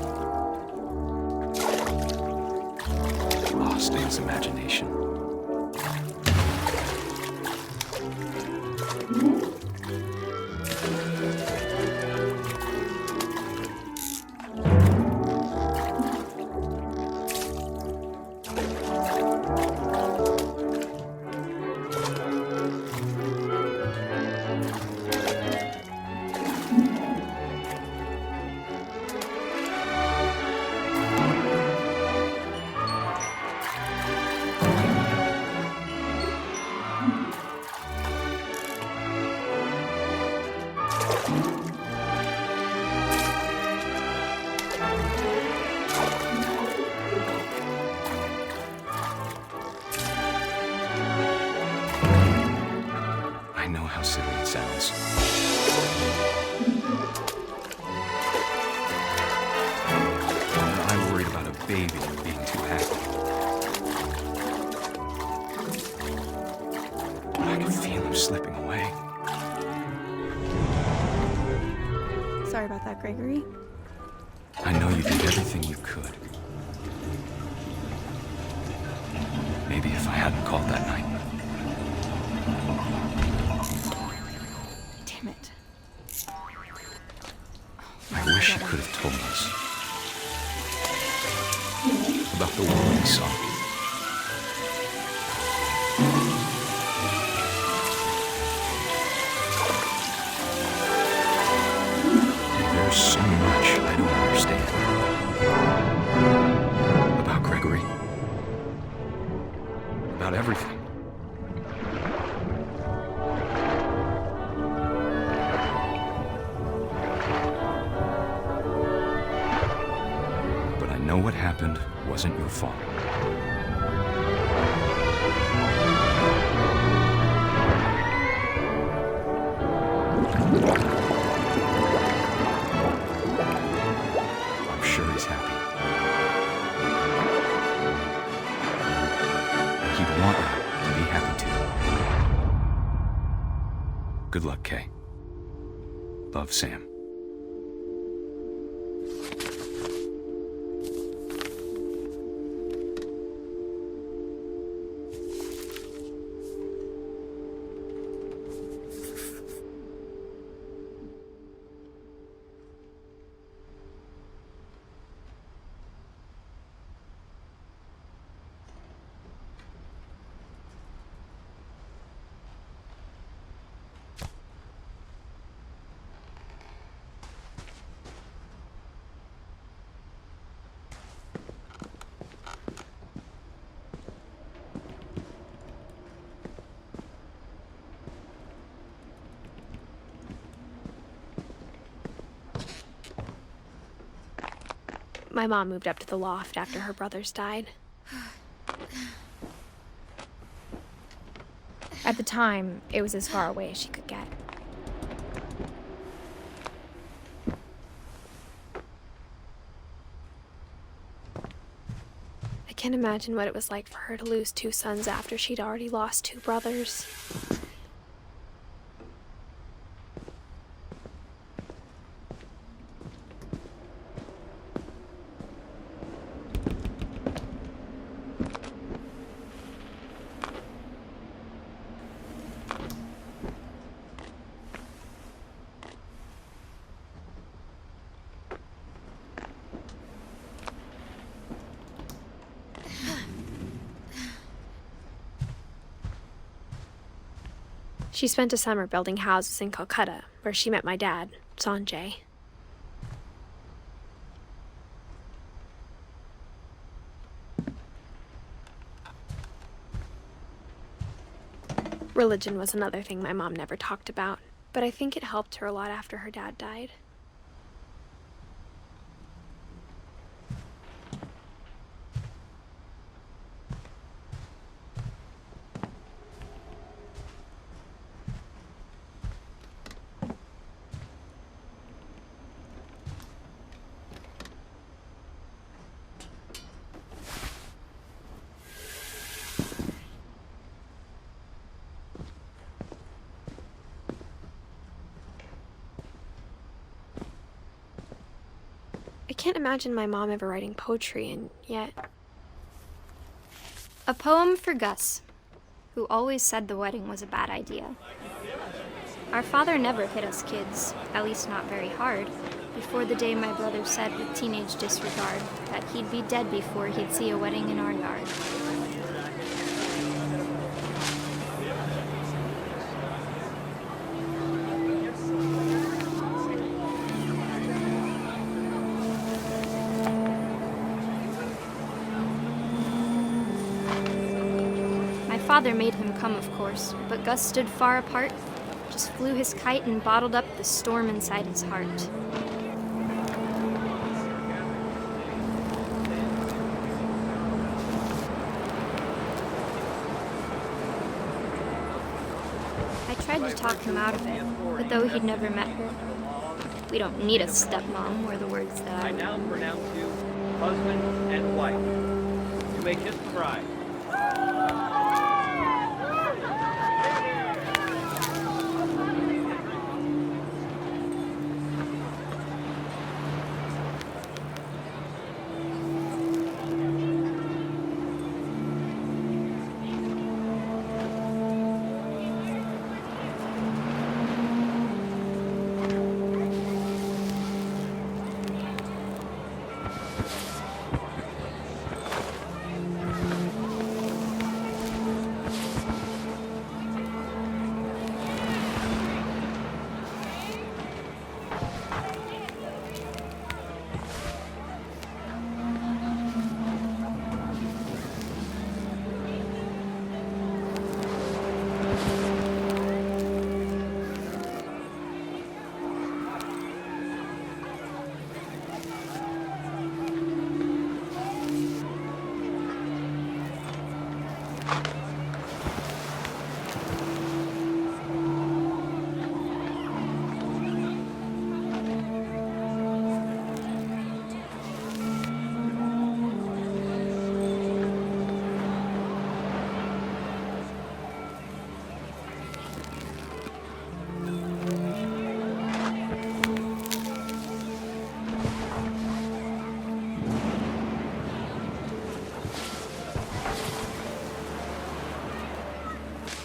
Lost in his imagination. I know how silly it sounds. But I worried about a baby being too happy. But I could feel him slipping away. Sorry about that, Gregory. I know you did everything you could. Maybe if I hadn't called that night. Damn it. I wish he could have told us about the world he saw. There's so much I don't understand about Gregory, about everything. But I know what happened wasn't your fault. I'm sure he's happy. And he'd want you to be happy too. Good luck, Kay. Love, Sam. My mom moved up to the loft after her brothers died. At the time, it was as far away as she could get. I can't imagine what it was like for her to lose 2 sons after she'd already lost 2 brothers. She spent a summer building houses in Calcutta, where she met my dad, Sanjay. Religion was another thing my mom never talked about. but I think it helped her a lot after her dad died. I can't imagine my mom ever writing poetry, and yet... A poem for Gus, who always said the wedding was a bad idea. Our father never hit us kids, at least not very hard, before the day my brother said with teenage disregard that he'd be dead before he'd see a wedding in our yard. Father made him come, of course, but Gus stood far apart, just flew his kite and bottled up the storm inside his heart. I tried to talk him out of it, but though he'd never met her, "We don't need a stepmom," were the words that I now pronounce you husband and wife. You may kiss the bride.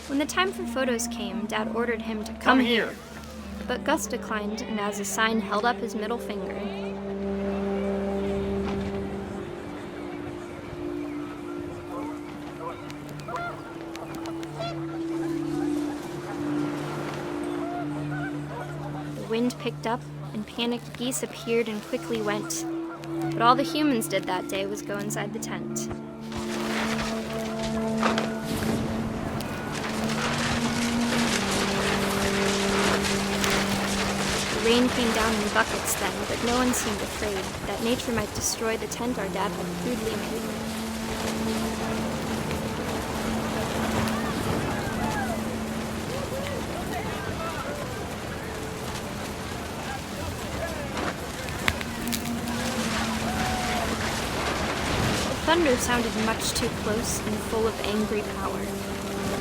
When the time for photos came, Dad ordered him to come here. But Gus declined, and as a sign held up his middle finger. The wind picked up, and panicked geese appeared and quickly went. But all the humans did that day was go inside the tent. The rain came down in buckets then, but no one seemed afraid that nature might destroy the tent our dad had crudely made. The thunder sounded much too close and full of angry power,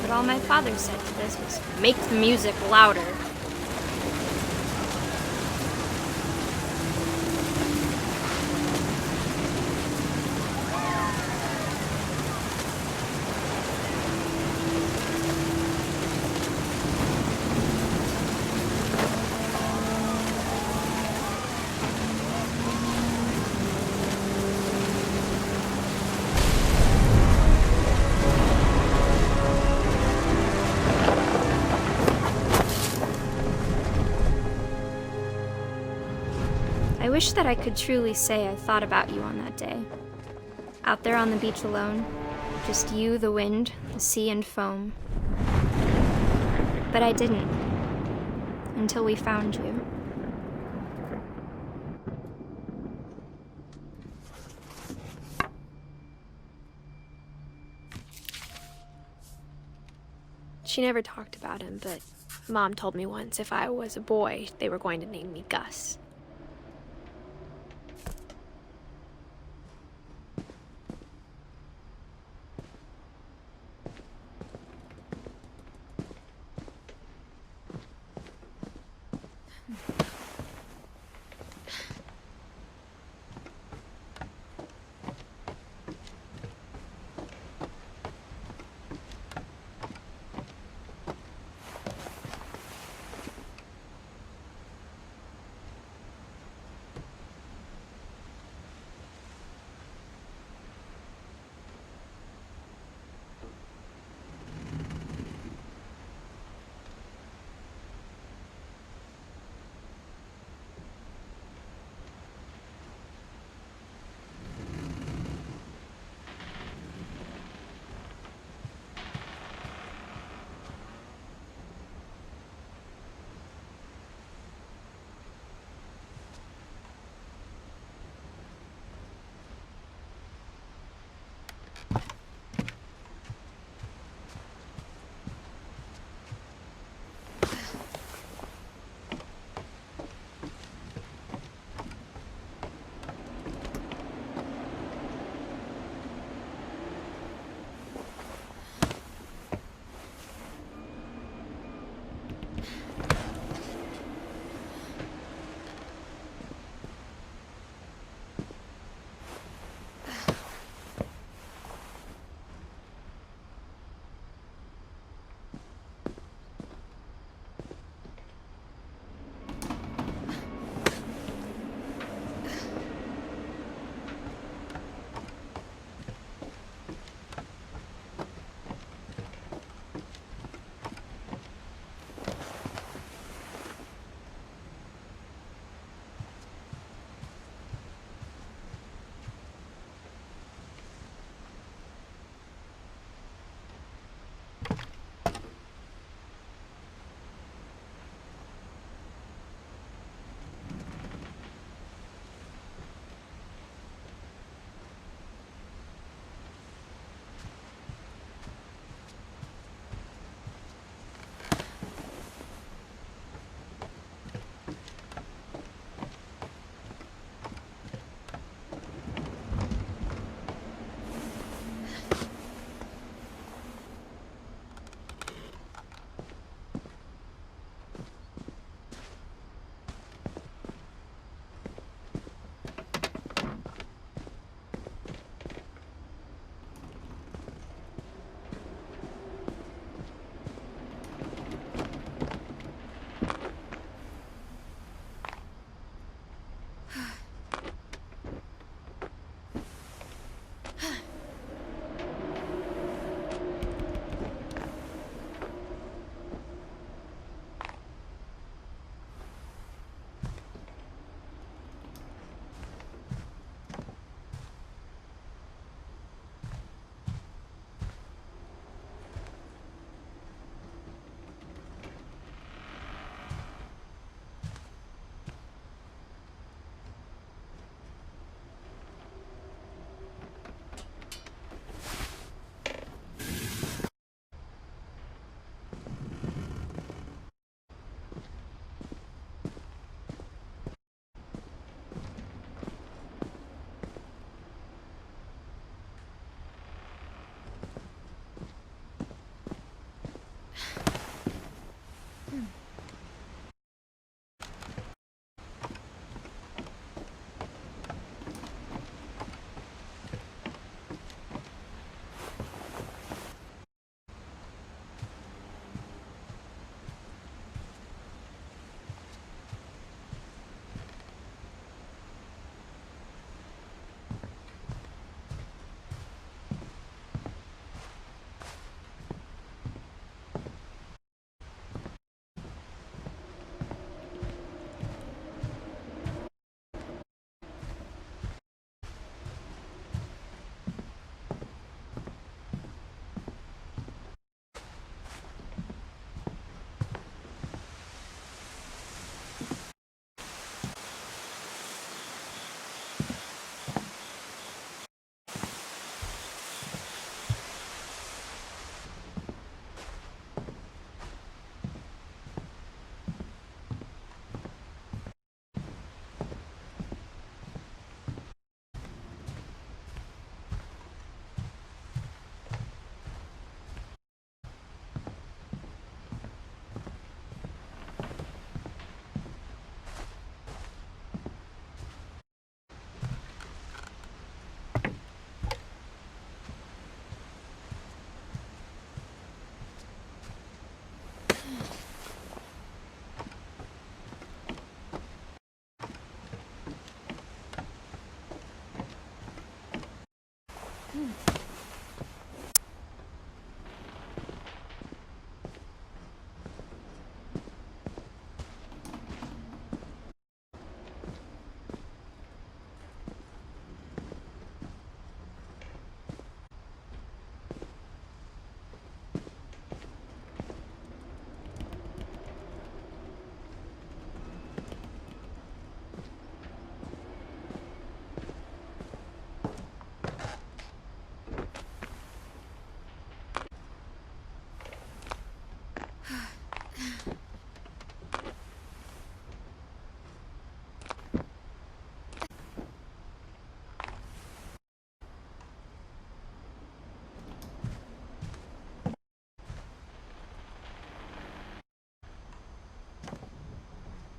but all my father said to this was, "Make the music louder." I wish that I could truly say I thought about you on that day. Out there on the beach alone, just you, the wind, the sea, and foam. But I didn't. until we found you. She never talked about him, but Mom told me once if I was a boy, they were going to name me Gus.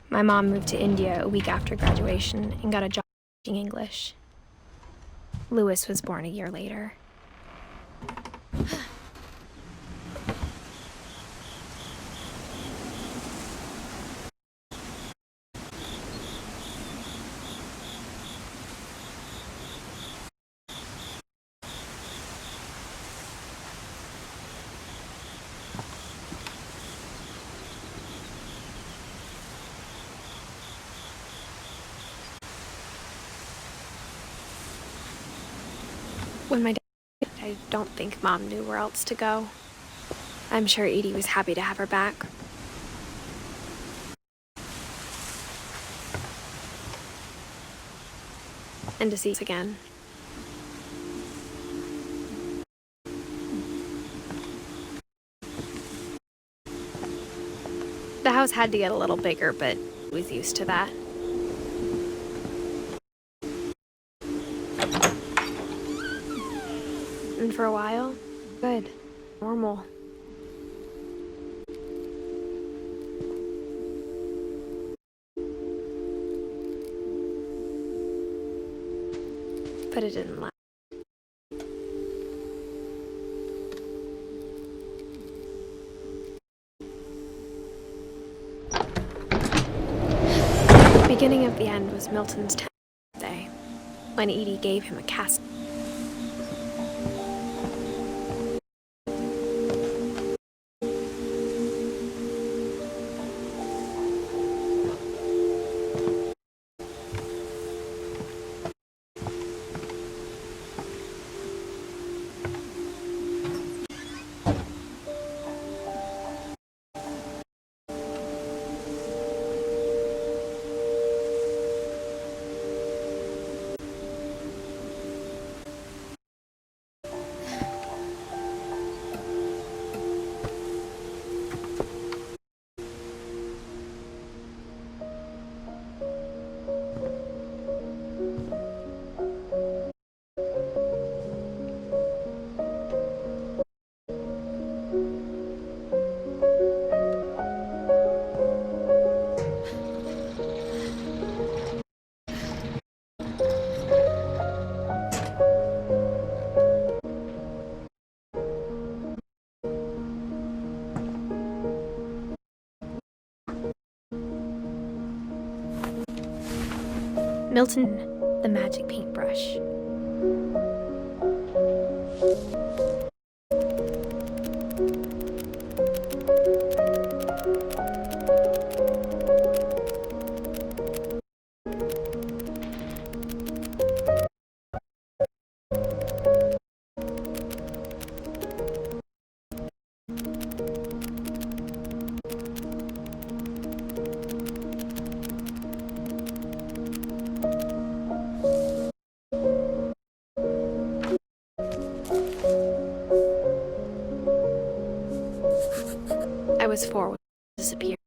My mom moved to India a week after graduation and got a job teaching English. Lewis was born a year later. When my dad died, I don't think Mom knew where else to go. I'm sure Edie was happy to have her back. And to see us again. The house had to get a little bigger, but I was used to that. And for a while, good, normal. But it didn't last. The beginning of the end was Milton's 10th birthday, when Edie gave him a cast. Milton, the magic paintbrush. I was 4 when it disappeared.